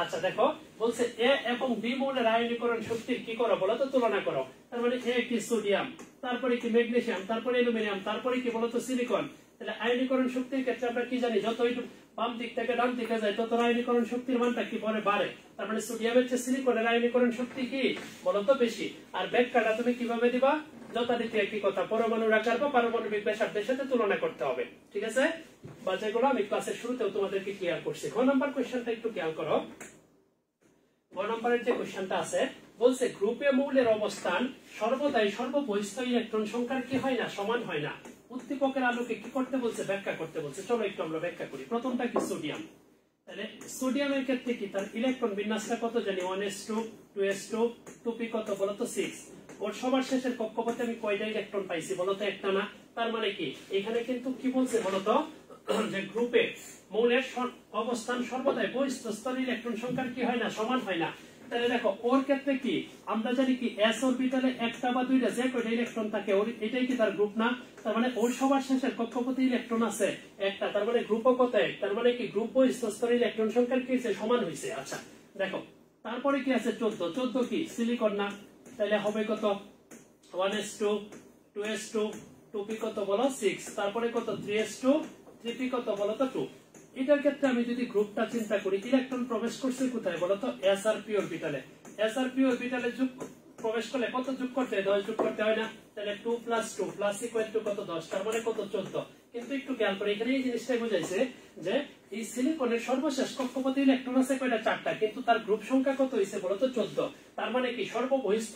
আচ্ছা দেখো বলছে এ এবং বি মৌলের আয়নীকরণ শক্তির কি করো বলো তো তুলনা করো। তার মানে এ কি সোডিয়াম, তারপরে কি ম্যাগনেসিয়াম, তারপরে অ্যালুমিনিয়াম, তারপরে কি বলতো সিলিকন। তাহলে আয়নীকরণ শক্তির ক্ষেত্রে আমরা কি জানি, যত বাম দিক থেকে ডান দিকে যায় তত আয়নীকরণ শক্তির মানটা কি পরে বাড়ে। তার মানে সোডিয়ামের চেয়ে সিলিকনের আয়নীকরণ শক্তি কি বলতো বেশি। আর ব্যাখ্যাটা তুমি কিভাবে দিবা, যথারীতি একই কথা, পরমাণুর আকার বা পারমাণবিক ব্যাসার্ধের সাথে তুলনা করতে হবে। ঠিক আছে, বা যেগুলো আমি ক্লাসের শুরুতেও তোমাদেরকে ক্লিয়ার করছি। গ নাম্বার কোশ্চেনটা একটু খেয়াল করো। গ নাম্বারের যে কোশ্চেনটা আছে বলছে গ্রুপে মৌলের অবস্থান সর্বদাই সর্ববহিস্থ ইলেকট্রন সংখ্যার কি হয় না, সমান হয় না। উদ্দীপকের আলোকে কি করতে বলছে, ব্যাখ্যা করতে বলছে। চলো একটু আমরা ব্যাখ্যা করি। প্রথমটা কি সোডিয়াম। তাহলে সোডিয়ামের ক্ষেত্রে কি তার ইলেকট্রন বিন্যাসটা কত জানি, 1s2 2s2 2p কত বলতো 6। ওর সবার শেষের কক্ষপথে আমি কয়টা ইলেকট্রন পাইছি বলতো, একটা না। তার মানে কি এখানে কিন্তু কি বলছে বলতো যে গ্রুপে মৌলের অবস্থান সর্বদাই বহিস্থ স্তরের ইলেকট্রন সংখ্যার কি হয় না, সমান হয় না। তাহলে দেখো ওর ক্ষেত্রে কি আমরা জানি কি s অরবিটালে একটা বা দুইটা যে কয়টা ইলেকট্রন থাকে ওর এটাই কি তার গ্রুপ না। তার মানে ওর সবার শেষের কক্ষপথে ইলেকট্রন আছে একটা, তার মানে গ্রুপও কত এক, তার মানে কি গ্রুপ বহিস্থ স্তরের ইলেকট্রন সংখ্যার কি হয়েছে, সমান হয়েছে। আচ্ছা দেখো তারপরে কি আছে 14, 14 কি সিলিকন না। তাহলে হবে কত 1s2 2s2 2p কত বলো 6, তারপরে কত 3s2 3p কত বলো তো 2। এটার ক্ষেত্রে আমি যদি গ্রুপটা চিন্তা করি, ইলেকট্রন প্রবেশ করছে কোথায় বলতো srp অরবিটালে। srp অরবিটালে যোগ প্রবেশ করলে কত যোগ করতে হয়, 10 যোগ করতে হয় না। তাহলে 2 + 2 প্লাস ইকুয়াল টু কত 10, তার মানে কত 14। কিন্তু একটু খেয়াল করে এখানে এই জিনিসটাই বোঝাইছে যে এই সিলিকনের সর্বশেষ কক্ষপথে ইলেকট্রন আছে কয়টা, 4টা, কিন্তু তার গ্রুপ সংখ্যা কত হইছে বলতো 14। তার মানে কি সর্ববহিস্থ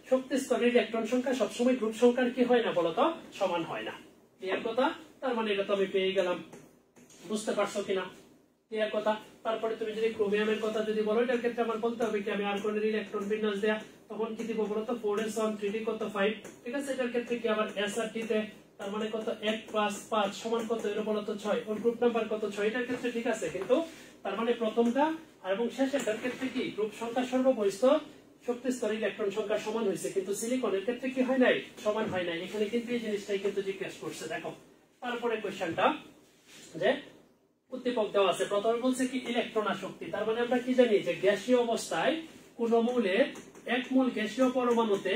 শক্তি স্তরের ইলেকট্রন সংখ্যা সবসময় গ্রুপ সংখ্যার কি হয় না বলতো সমান হয় না। ক্লিয়ার কথা? তার মানে এটা তো আমি পেয়ে গেলাম। বুঝতে পারছো কিনা? ক্লিয়ার কথা? তারপরে তুমি যদি ক্রোমিয়ামের কথা যদি বলো, এটার ক্ষেত্রে আমার বলতে হবে কি আমি আর্গনের ইলেকট্রন বিন্যাস দেয়া, তখন কি দিব বলতো 4s1 3d কত 5। ঠিক আছে, এটার ক্ষেত্রে কি আবার srt তে তার মানে কত 1 + 5 সমান কত এর বলতো 6, ওর গ্রুপ নাম্বার কত 6। এটার ক্ষেত্রে ঠিক আছে, কিন্তু তার মানে প্রথমটা এবং শেষেরটার ক্ষেত্রে কি গ্রুপ সংখ্যা সর্ববহিস্থ শক্তি স্তরের ইলেকট্রন সংখ্যা সমান হয়েছে, কিন্তু সিলিকনের ক্ষেত্রে কি হয় নাই, সমান হয় নাই। এখানে কিন্তু এই জিনিসটাই কিন্তু জিজ্ঞেস করছে। দেখো তারপরে কোশ্চেনটা যে উদ্দীপক দেওয়া আছে, প্রথমে বলছে কি ইলেকট্রন আসক্তি। তার মানে আমরা কি জানি যে গ্যাসীয় অবস্থায় কোন মৌলের 1 মোল গ্যাসীয় পরমাণুতে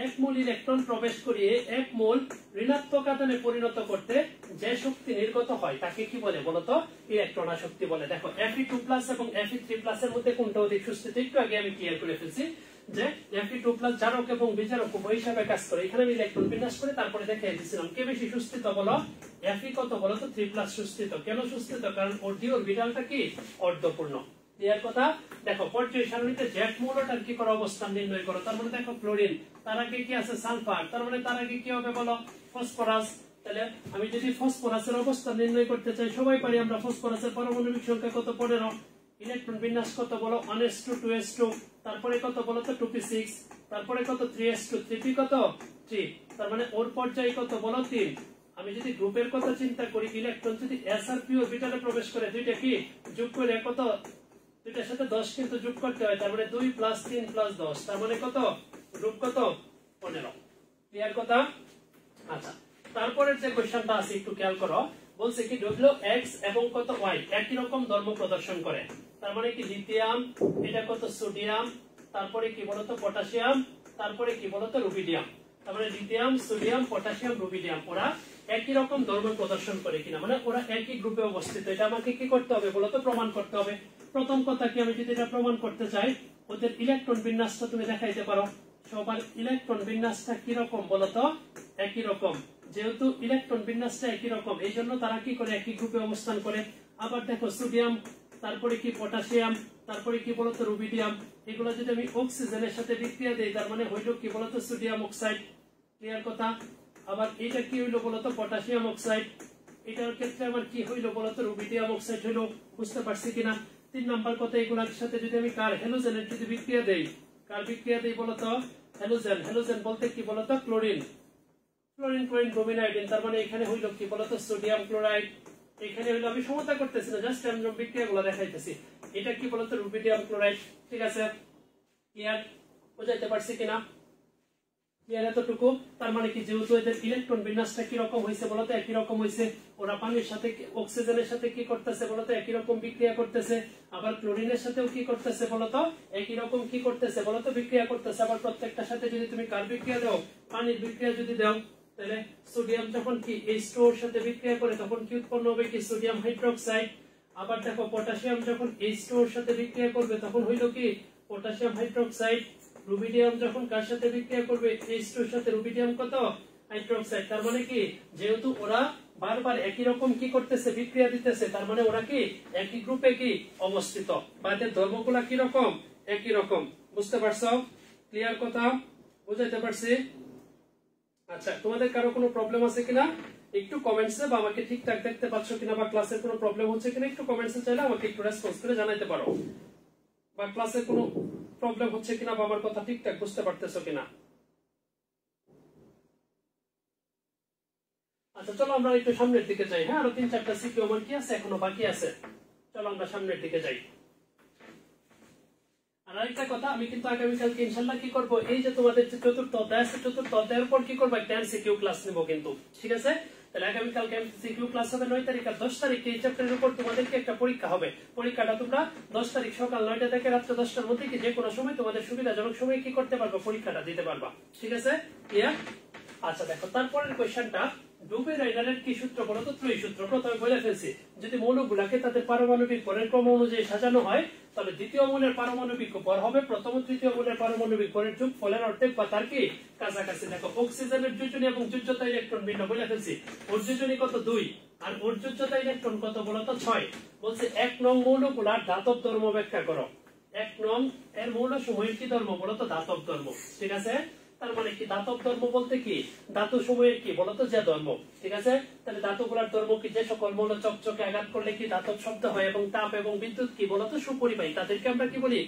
1 মোল ইলেকট্রন প্রবেশ করিয়ে 1 মোল ঋণাত্মক আধানে পরিণত করতে যে শক্তি নির্গত হয় তাকে কি বলে বলতো ইলেকট্রন আসক্তি বলে। দেখো Fe2+ এবং Fe3+ এর মধ্যে কোনটা অধিক সুস্থিত একটু আগে আমি ক্লিয়ার করে ফেলছি যে Fe2+ জারক এবং বিজারক উভয় হিসাবে কাজ করে। এখানে আমি ইলেকট্রন বিন্যাস করে তারপরে দেখিয়ে দিয়েছিলাম কে বেশি সুস্থিত বলো, Fe কত বলো তো 3+ সুস্থিত। কেন সুস্থিত? কারণ ওর ডি অরবিটালটা কি অর্ধপূর্ণ। ক্লিয়ার কথা? দেখো পর্যায় সারণীতে জ্যাক মৌলটার কি করে অবস্থান নির্ণয় করো। তার মানে দেখো ক্লোরিন, তার আগে কি আছে সালফার, তার মানে তার আগে কি হবে বলো ফসফরাস। তাহলে আমি যদি ফসফরাসের অবস্থান নির্ণয় করতে চাই, সবাই পারি আমরা ফসফরাসের পারমাণবিক সংখ্যা কত 15, ইলেকট্রন বিন্যাস কত বলো 1s2 2s2, তারপরে কত বলো তো 2p6, তারপরে কত 3s2 3p কত 3, তার মানে ওর পর্যায়ে কত বলো 3। আমি যদি গ্রুপের কথা চিন্তা করি, ইলেকট্রন যদি srp অরবিটালে প্রবেশ করে, দুইটা কি যোগ করে কত, দুইটার সাথে 10 কিন্তু যোগ করতে হয়, তার মানে 2 + 3 + 10, তার মানে কত গ্রুপ কত 15। ক্লিয়ার কথা? আচ্ছা তারপরের যে কোশ্চেনটা আছে একটু খেয়াল করো, বলছে কি Wx এবং কত y একই রকম ধর্ম প্রদর্শন করে। তার মানে কি লিথিয়াম, এটা কত সোডিয়াম, তারপরে কি বলতো পটাশিয়াম, তারপরে কি বলতো রুবিডিয়াম। তার মানে লিথিয়াম সোডিয়াম পটাশিয়াম রুবিডিয়াম ওরা একই রকম ধর্ম প্রদর্শন করে কিনা, মানে ওরা একই গ্রুপে অবস্থিত। এটা আমাকে কি করতে হবে বলতো প্রমাণ করতে হবে। প্রথম কথা কি আমি যদি এটা প্রমাণ করতে চাই, ওদের ইলেকট্রন বিন্যাসটা তুমি দেখাইতে পারো। সবার ইলেকট্রন বিন্যাসটা কি রকম বলতো একই রকম। যেহেতু ইলেকট্রন বিন্যাসটা একই রকম, এই জন্য তারা কি করে একই গ্রুপে অবস্থান করে। আবার দেখো সোডিয়াম, তারপরে কি পটাশিয়াম, তারপরে কি বলতো রুবিডিয়াম, এগুলো যদি আমি অক্সিজেনের সাথে বিক্রিয়া দেই, তার মানে হইলো কি বলতো সোডিয়াম অক্সাইড। ক্লিয়ার কথা? আবার এটা কি হইলো বলতো পটাশিয়াম অক্সাইড, এটার ক্ষেত্রে আবার কি হইলো বলতো রুবিডিয়াম অক্সাইড হইলো। বুঝতে পারছি কিনা? 3 নাম্বার কথা এগুলোর সাথে যদি আমি কার হ্যালোজেনের যদি বিক্রিয়া দেই, কার বিক্রিয়া দেই বলতো হ্যালোজেন। হ্যালোজেন বলতে কি বলতো chlorine. Chlorine chlorine bromine iodine, তার মানে এখানে হইল কি বলতো সোডিয়াম ক্লোরাইড। এখানে হইলো আমি সমতা করতেছি না, জাস্ট আমি বিক্রিয়াগুলো দেখাইতেছি। এটা কি বলতো রুবিডিয়াম ক্লোরাইড। ঠিক আছে, ক্লিয়ার বুঝাইতে পারছি কিনা? ক্লিয়ার এতটুকু? তার মানে কি যেহেতু এদের ইলেকট্রন বিন্যাসটা কি রকম হয়েছে বলতো একই রকম হয়েছে। ওরা পানির সাথে অক্সিজেনের সাথে কি করতেছে বলতো একই রকম বিক্রিয়া করতেছে। আবার ক্লোরিনের সাথেও কি করতেছে বলতো একই রকম কি করতেছে বলতো বিক্রিয়া করতেছে। আবার প্রত্যেকটার সাথে যদি তুমি কার বিক্রিয়া দাও, পানির বিক্রিয়া যদি দাও, তাহলে সোডিয়াম যখন কি H2O এর সাথে বিক্রিয়া করে তখন কি উৎপন্ন হবে কি সোডিয়াম হাইড্রোক্সাইড। আবার দেখো পটাশিয়াম যখন H2O এর সাথে বিক্রিয়া করবে তখন হইল কি পটাশিয়াম হাইড্রোক্সাইড। রুবিডিয়াম যখন কার সাথে বিক্রিয়া করবে H2O এর সাথে রুবিডিয়াম কত হাইড্রোক্সাইড। তার মানে কি যেহেতু ওরা বারবার একই রকম কি করতেছে বিক্রিয়া দিতেছে, তার মানে ওরা কি একই গ্রুপে কি অবস্থিত, বা এদের ধর্মগুলা কি রকম একই রকম। বুঝতে পারছো? ক্লিয়ার কথা বুঝাইতে পারছি? আচ্ছা, তোমাদের কারো কোনো প্রবলেম আছে কিনা একটু কমেন্টসে, বা আমাকে ঠিকঠাক দেখতে পাচ্ছ কিনা, বা ক্লাসের কোনো প্রবলেম হচ্ছে কিনা একটু কমেন্টসে চাইলে আমাকে একটু রেসপন্স করে জানাইতে পারো, বা ক্লাসে কোনো প্রবলেম হচ্ছে কিনা, বা আমার কথা ঠিকঠাক বুঝতে পারতেছো কিনা। আচ্ছা চলো আমরা একটু সামনের দিকে যাই। হ্যাঁ, আরো 3-4টা সিকিউ আমার কি আছে এখনো বাকি আছে। চলো আমরা সামনের দিকে যাই। আর আরেকটা কথা, আমি কিন্তু আগামীকালকে ইনশাল্লাহ কি করবো, এই যে তোমাদের যে চতুর্থ অধ্যায় আছে, চতুর্থ অধ্যায়ের উপর কি করবো একটা এমসিকিউ ক্লাস নিবো কিন্তু। ঠিক আছে, তাহলে আগামীকালকে এমসিকিউ ক্লাস হবে 9 তারিখ। আর 10 তারিখে এই চ্যাপ্টারের উপর তোমাদেরকে একটা পরীক্ষা হবে। পরীক্ষাটা তোমরা 10 তারিখ সকাল 9টা থেকে রাত্রে 10টার মধ্যে কি যে কোনো সময় তোমাদের সুবিধাজনক সময় কি করতে পারবা, পরীক্ষাটা দিতে পারবা। ঠিক আছে, ক্লিয়ার? আচ্ছা দেখো তারপরের কোয়েশ্চেনটা, ডুবে রাইডারের কি সূত্র বলো তো? ত্রয়ী সূত্র। প্রথমে বলে ফেলছি যদি মৌলগুলাকে তাদের পারমাণবিক ভরের ক্রম অনুযায়ী সাজানো হয়, তাহলে দ্বিতীয় মৌলের পারমাণবিক ভর হবে প্রথম ও তৃতীয় মৌলের পারমাণবিক ভরের যোগফলের অর্ধেক বা তার কি কাছাকাছি। দেখো অক্সিজেনের যোজনী এবং যোজ্যতা ইলেকট্রন ভিন্ন বলে ফেলছি। ওর যোজনী কত 2, আর ওর যোজ্যতা ইলেকট্রন কত বলতো 6। বলছে 1 নং মৌলগুলার ধাতব ধর্ম ব্যাখ্যা করো। 1 নং এর মৌল সমূহের কি ধর্ম বলতো ধাতব ধর্ম। ঠিক আছে, তার মানে কি ধাতব ধর্ম বলতে কি ধাতু সমূহের কি বলতো যে ধর্ম। ঠিক আছে, তাহলে ধাতুগুলার ধর্ম কি যে সকল মৌল চকচকে আঘাত করলে কি ধাতব শব্দ হয়, এবং তাপ এবং বিদ্যুৎ কি বলতো সুপরিবাহী, তাদেরকে আমরা কি বলি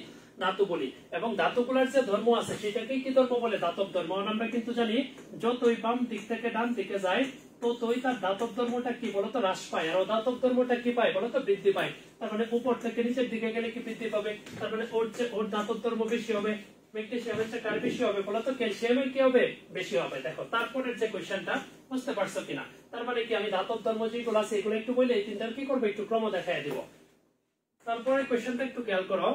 ধাতু বলি। এবং ধাতুগুলার যে ধর্ম আছে সেটাকে কি ধর্ম বলে ধাতব ধর্ম। আমরা কিন্তু জানি যতই বাম দিক থেকে ডান দিকে যায় ততই তার ধাতব ধর্মটা কি বলতো হ্রাস পায়, আর ধাতব ধর্মটা কি পায় বলতো বৃদ্ধি পায়। তার মানে উপর থেকে নিচের দিকে গেলে কি বৃদ্ধি পাবে, তার মানে ওর ধাতব ধর্ম বেশি হবে। ম্যাগনেসিয়ামের চেয়ে কার বেশি হবে বলতো ক্যালসিয়ামের কি হবে বেশি হবে। দেখো তারপরের যে কোশ্চেনটা বুঝতে পারছো কিনা? তার মানে কি আমি ধাতব ধর্ম যেগুলো আছে এগুলো একটু বলে এই তিনটার কি করবো একটু ক্রম দেখাই দিব। তারপরে কোশ্চেনটা একটু খেয়াল করো,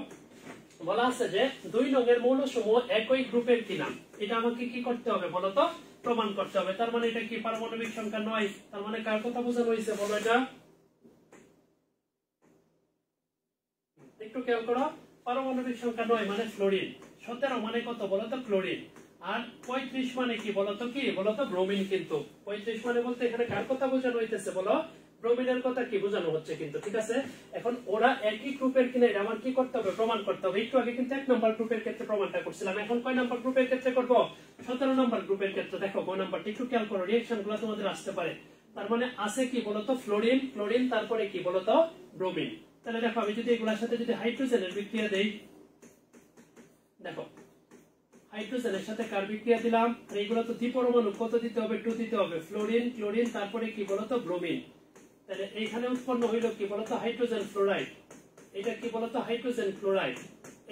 বলা আছে যে 2 নংয়ের মৌলসমূহ একই গ্রুপের কিনা, এটা আমাকে কি করতে হবে বলতো প্রমাণ করতে হবে। তার মানে এটা কি পারমাণবিক সংখ্যা 9, তার মানে কার কথা বোঝানো হয়েছে বলো এটা একটু খেয়াল করো। পারমাণবিক সংখ্যা 9 মানে ফ্লোরিন, 17 মানে কত বলতো ক্লোরিন, আর 35 মানে কি বলতো ব্রোমিন। কিন্তু 35 মানে বলতে এখানে কার কথা বোঝানো হইতেছে বলো ব্রোমিনের কথা কি বোঝানো হচ্ছে কিন্তু। ঠিক আছে, এখন ওরা একই গ্রুপের কিনা এটা আমার কি করতে হবে প্রমাণ করতে হবে। একটু আগে কিন্তু 1 নম্বর গ্রুপের ক্ষেত্রে প্রমাণটা করছিলাম, এখন কয় নম্বর গ্রুপের ক্ষেত্রে করব 17 নম্বর গ্রুপের ক্ষেত্রে। দেখো কোন নাম্বারটা একটু খেয়াল করো, রিঅ্যাকশন গুলো তোমাদের আসতে পারে। তার মানে আছে কি বলতো ফ্লোরিন, ক্লোরিন, তারপরে কি বলতো ব্রোমিন। তাহলে দেখো আমি যদি এগুলোর সাথে যদি হাইড্রোজেনের বিক্রিয়া দেই, দেখো হাইড্রোজেনের সাথে কার বিক্রিয়া দিলাম, এইগুলো তো দ্বিপরমাণু কত দিতে হবে 2 দিতে হবে, ফ্লোরিন ক্লোরিন তারপরে কি বলতো ব্রোমিন। তাহলে এইখানে উৎপন্ন হইল কি বলতো হাইড্রোজেন ফ্লোরাইড, এটা কি বলতো হাইড্রোজেন ক্লোরাইড।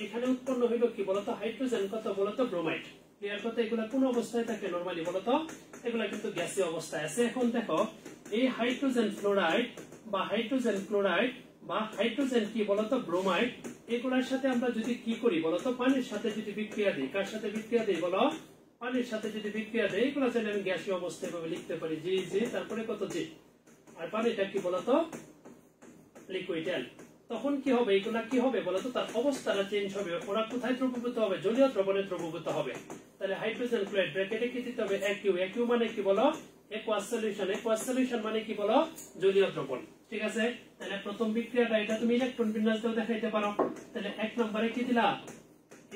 এখানে উৎপন্ন হইল কি বলতো হাইড্রোজেন কত বলতো ব্রোমাইড। ক্লিয়ার কথা? এগুলা কোন অবস্থায় থাকে নরমালি বলতো, এগুলা কিন্তু গ্যাসীয় অবস্থায় আছে। এখন দেখো এই হাইড্রোজেন ফ্লোরাইড বা হাইড্রোজেন ক্লোরাইড বা হাইড্রোজেন কি বলতো ব্রোমাইড, এগুলার সাথে আমরা যদি কি করি বলতো পানির সাথে যদি বিক্রিয়া দিই, কার সাথে বিক্রিয়া দিই বলো পানির সাথে যদি বিক্রিয়া দেই, এগুলা চাইলে আমি গ্যাসীয় অবস্থায় ভাবে লিখতে পারি জি জি তারপরে কত জি, আর পানিটা কি বলতো লিকুইড এল। তখন কি হবে এগুলা কি হবে বলতো তার অবস্থাটা চেঞ্জ হবে, ওরা কোথায় দ্রবীভূত হবে জলীয় দ্রবণে দ্রবীভূত হবে। তাহলে হাইড্রোজেন ক্লোরাইড ব্র্যাকেটে কি দিতে হবে একইউ, একইউ মানে কি বলো একুয়াস সলিউশন, একুয়াস সলিউশন মানে কি বলো জলীয় দ্রবণ। ঠিক আছে, তাহলে প্রথম বিক্রিয়াটা এটা তুমি ইলেকট্রন বিন্যাস দিয়েও দেখাইতে পারো। তাহলে 1 নম্বরে কি দিলা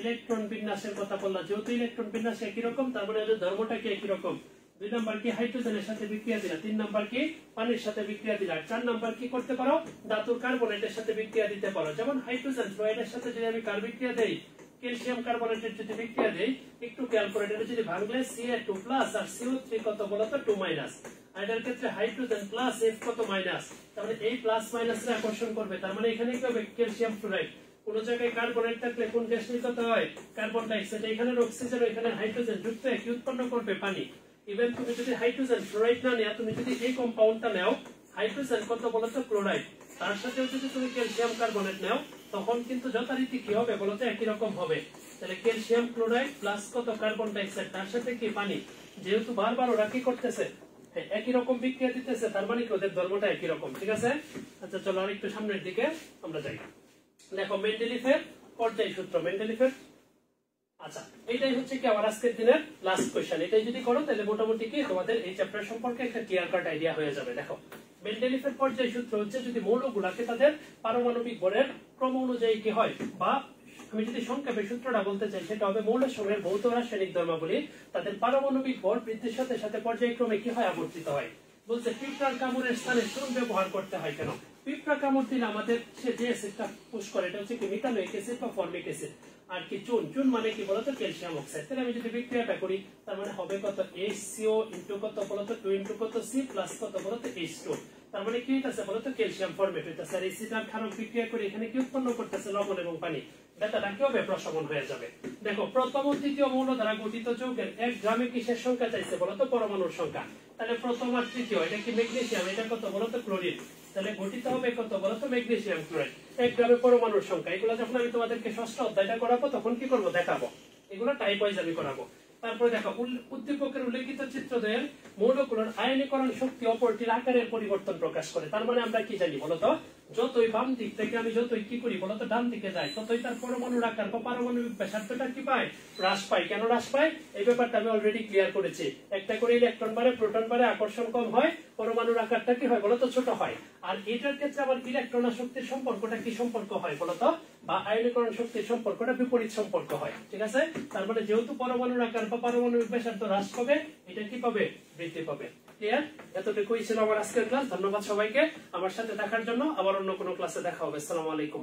ইলেকট্রন বিন্যাসের কথা বললা, যেহেতু ইলেকট্রন বিন্যাস একই রকম তার মানে ধর্মটা কি একই রকম। 2 নাম্বার কি হাইড্রোজেনের সাথে বিক্রিয়া দিলা, 3 নাম্বার কি পানির সাথে বিক্রিয়া দিলা, 4 নাম্বার কি করতে পারো ধাতুর কার্বনেটের সাথে বিক্রিয়া দিতে পারো। যেমন হাইড্রোজেন ফ্লোরাইডের সাথে যদি আমি কার বিক্রিয়া দেই, ক্যালসিয়াম কার্বনেটের যদি বিক্রিয়া দেই, একটু খেয়াল করে এটা যদি ভাঙলে Ca2+ আর CO3 কত বলতো 2-, আর এটার ক্ষেত্রে হাইড্রোজেন প্লাস F কত মাইনাস, তার মানে এই প্লাস মাইনাস এর আকর্ষণ করবে। তার মানে এখানে কি হবে ক্যালসিয়াম ফ্লোরাইড। কোন জায়গায় কার্বনেট থাকলে কোন গ্যাস নির্গত হয় কার্বন ডাই অক্সাইড, এখানে অক্সিজেন এখানে হাইড্রোজেন যুক্ত হয়ে কি উৎপন্ন করবে পানি। ইভেন তুমি যদি হাইড্রোজেন ফ্লোরাইড না নেও, তুমি যদি এই কম্পাউন্ডটা নাও হাইড্রোজেন কত বলতো ক্লোরাইড, তার সাথেও যদি তুমি ক্যালসিয়াম কার্বনেট নাও তখন কিন্তু যথারীতি কি হবে বলতো একই রকম হবে। তাহলে ক্যালসিয়াম ক্লোরাইড প্লাস কত কার্বন ডাই অক্সাইড তার সাথে কি পানি, যেহেতু বারবার ওরা কি করতেছে একই রকম বিক্রিয়া দিতেছে, তার মানে কি ওদের ধর্মটা একই রকম। ঠিক আছে, আচ্ছা চলো আরেকটু সামনের দিকে আমরা যাই। দেখো মেন্ডেলিফের পর্যায় সূত্র, মেন্ডেলিফের, আচ্ছা এইটাই হচ্ছে কি আমার আজকের দিনের লাস্ট কোশ্চেন। এটাই যদি করো তাহলে মোটামুটি কি তোমাদের এই চ্যাপ্টার সম্পর্কে একটা ক্লিয়ার কাট আইডিয়া হয়ে যাবে। দেখো মেন্ডেলিফের পর্যায় সূত্র হচ্ছে যদি মৌলগুলাকে তাদের পারমাণবিক ভরের ক্রম অনুযায়ী কি হয়, বা আমি যদি সংক্ষেপে সূত্রটা বলতে চাই সেটা হবে মৌলসমূহের ভৌত রাসায়নিক ধর্মাবলী তাদের পারমাণবিক ভর বৃদ্ধির সাথে সাথে পর্যায়ক্রমে কি হয় আবর্তিত হয়। বলছে পিঁপড়ার কামড়ের স্থানে চুন ব্যবহার করতে হয় কেন, পিঁপড়া কামড় দিলে আমাদের সে যে অ্যাসিডটা পুশ করে এটা হচ্ছে কি মিথানোয়িক অ্যাসিড বা ফর্মিক অ্যাসিড, আর কি চুন, চুন মানে কি বলতো ক্যালসিয়াম অক্সাইড। তাহলে আমি যদি বিক্রিয়াটা করি তার মানে হবে কত HCO ইনটু কত বলতো 2 ইনটু কত C প্লাস কত বলতো H2, তার মানে কি হইতাছে বলতো ক্যালসিয়াম ফর্মেট হইতাছে। আর এসিড আর ক্ষারক বিক্রিয়া করে এখানে কি উৎপন্ন করতেছে লবণ এবং পানি, বেতাটা কি হবে প্রশমন হয়ে যাবে। দেখো প্রথম ও তৃতীয় মৌল দ্বারা গঠিত যৌগের 1 গ্রামে কিসের সংখ্যা চাইছে বলতো পরমাণুর সংখ্যা। তাহলে প্রথম আর তৃতীয় এটা কি ম্যাগনেসিয়াম, এটা কত বলতো ক্লোরিন, তাহলে গঠিত হবে কত বলতো ম্যাগনেসিয়াম ক্লোরাইড। 1 গ্রামে পরমাণুর সংখ্যা, এগুলো যখন আমি তোমাদেরকে ষষ্ঠ অধ্যায়টা করাবো তখন কি করবো দেখাবো, এগুলো টাইপ ওয়াইজ আমি করাবো। তারপরে দেখো উদ্দীপকের উল্লেখিত চিত্রদ্বয়ের মৌলগুলোর আয়নীকরণ শক্তি অপরটির আকারের পরিবর্তন প্রকাশ করে। তার মানে আমরা কি জানি বলতো, যতই বাম দিক থেকে আমি যতই কি করি বলতো ডান দিকে যাই, ততই তার পরমাণুর আকার বা পারমাণবিক ব্যাসার্ধটা কি পায় হ্রাস পায়। কেন হ্রাস পায় এই ব্যাপারটা আমি অলরেডি ক্লিয়ার করেছি। একটা করে ইলেকট্রন বাড়ে প্রোটন বাড়ে আকর্ষণ কম হয়, পরমাণুর আকারটা কি হয় বলতো ছোট হয়। আর এটার ক্ষেত্রে আবার ইলেকট্রন আর শক্তির সম্পর্কটা কি সম্পর্ক হয় বলতো, বা আয়নীকরণ শক্তির সম্পর্কটা বিপরীত সম্পর্ক হয়। ঠিক আছে, তার মানে যেহেতু পরমাণুর আকার বা পারমাণবিক ব্যাসার্ধ হ্রাস পাবে, এটা কি পাবে বৃদ্ধি পাবে। ক্লিয়ার, এতটুকুই ছিল আমার আজকের ক্লাস। ধন্যবাদ সবাইকে আমার সাথে দেখার জন্য। আবার অন্য কোনো ক্লাসে দেখা হবে। আসসালামু আলাইকুম।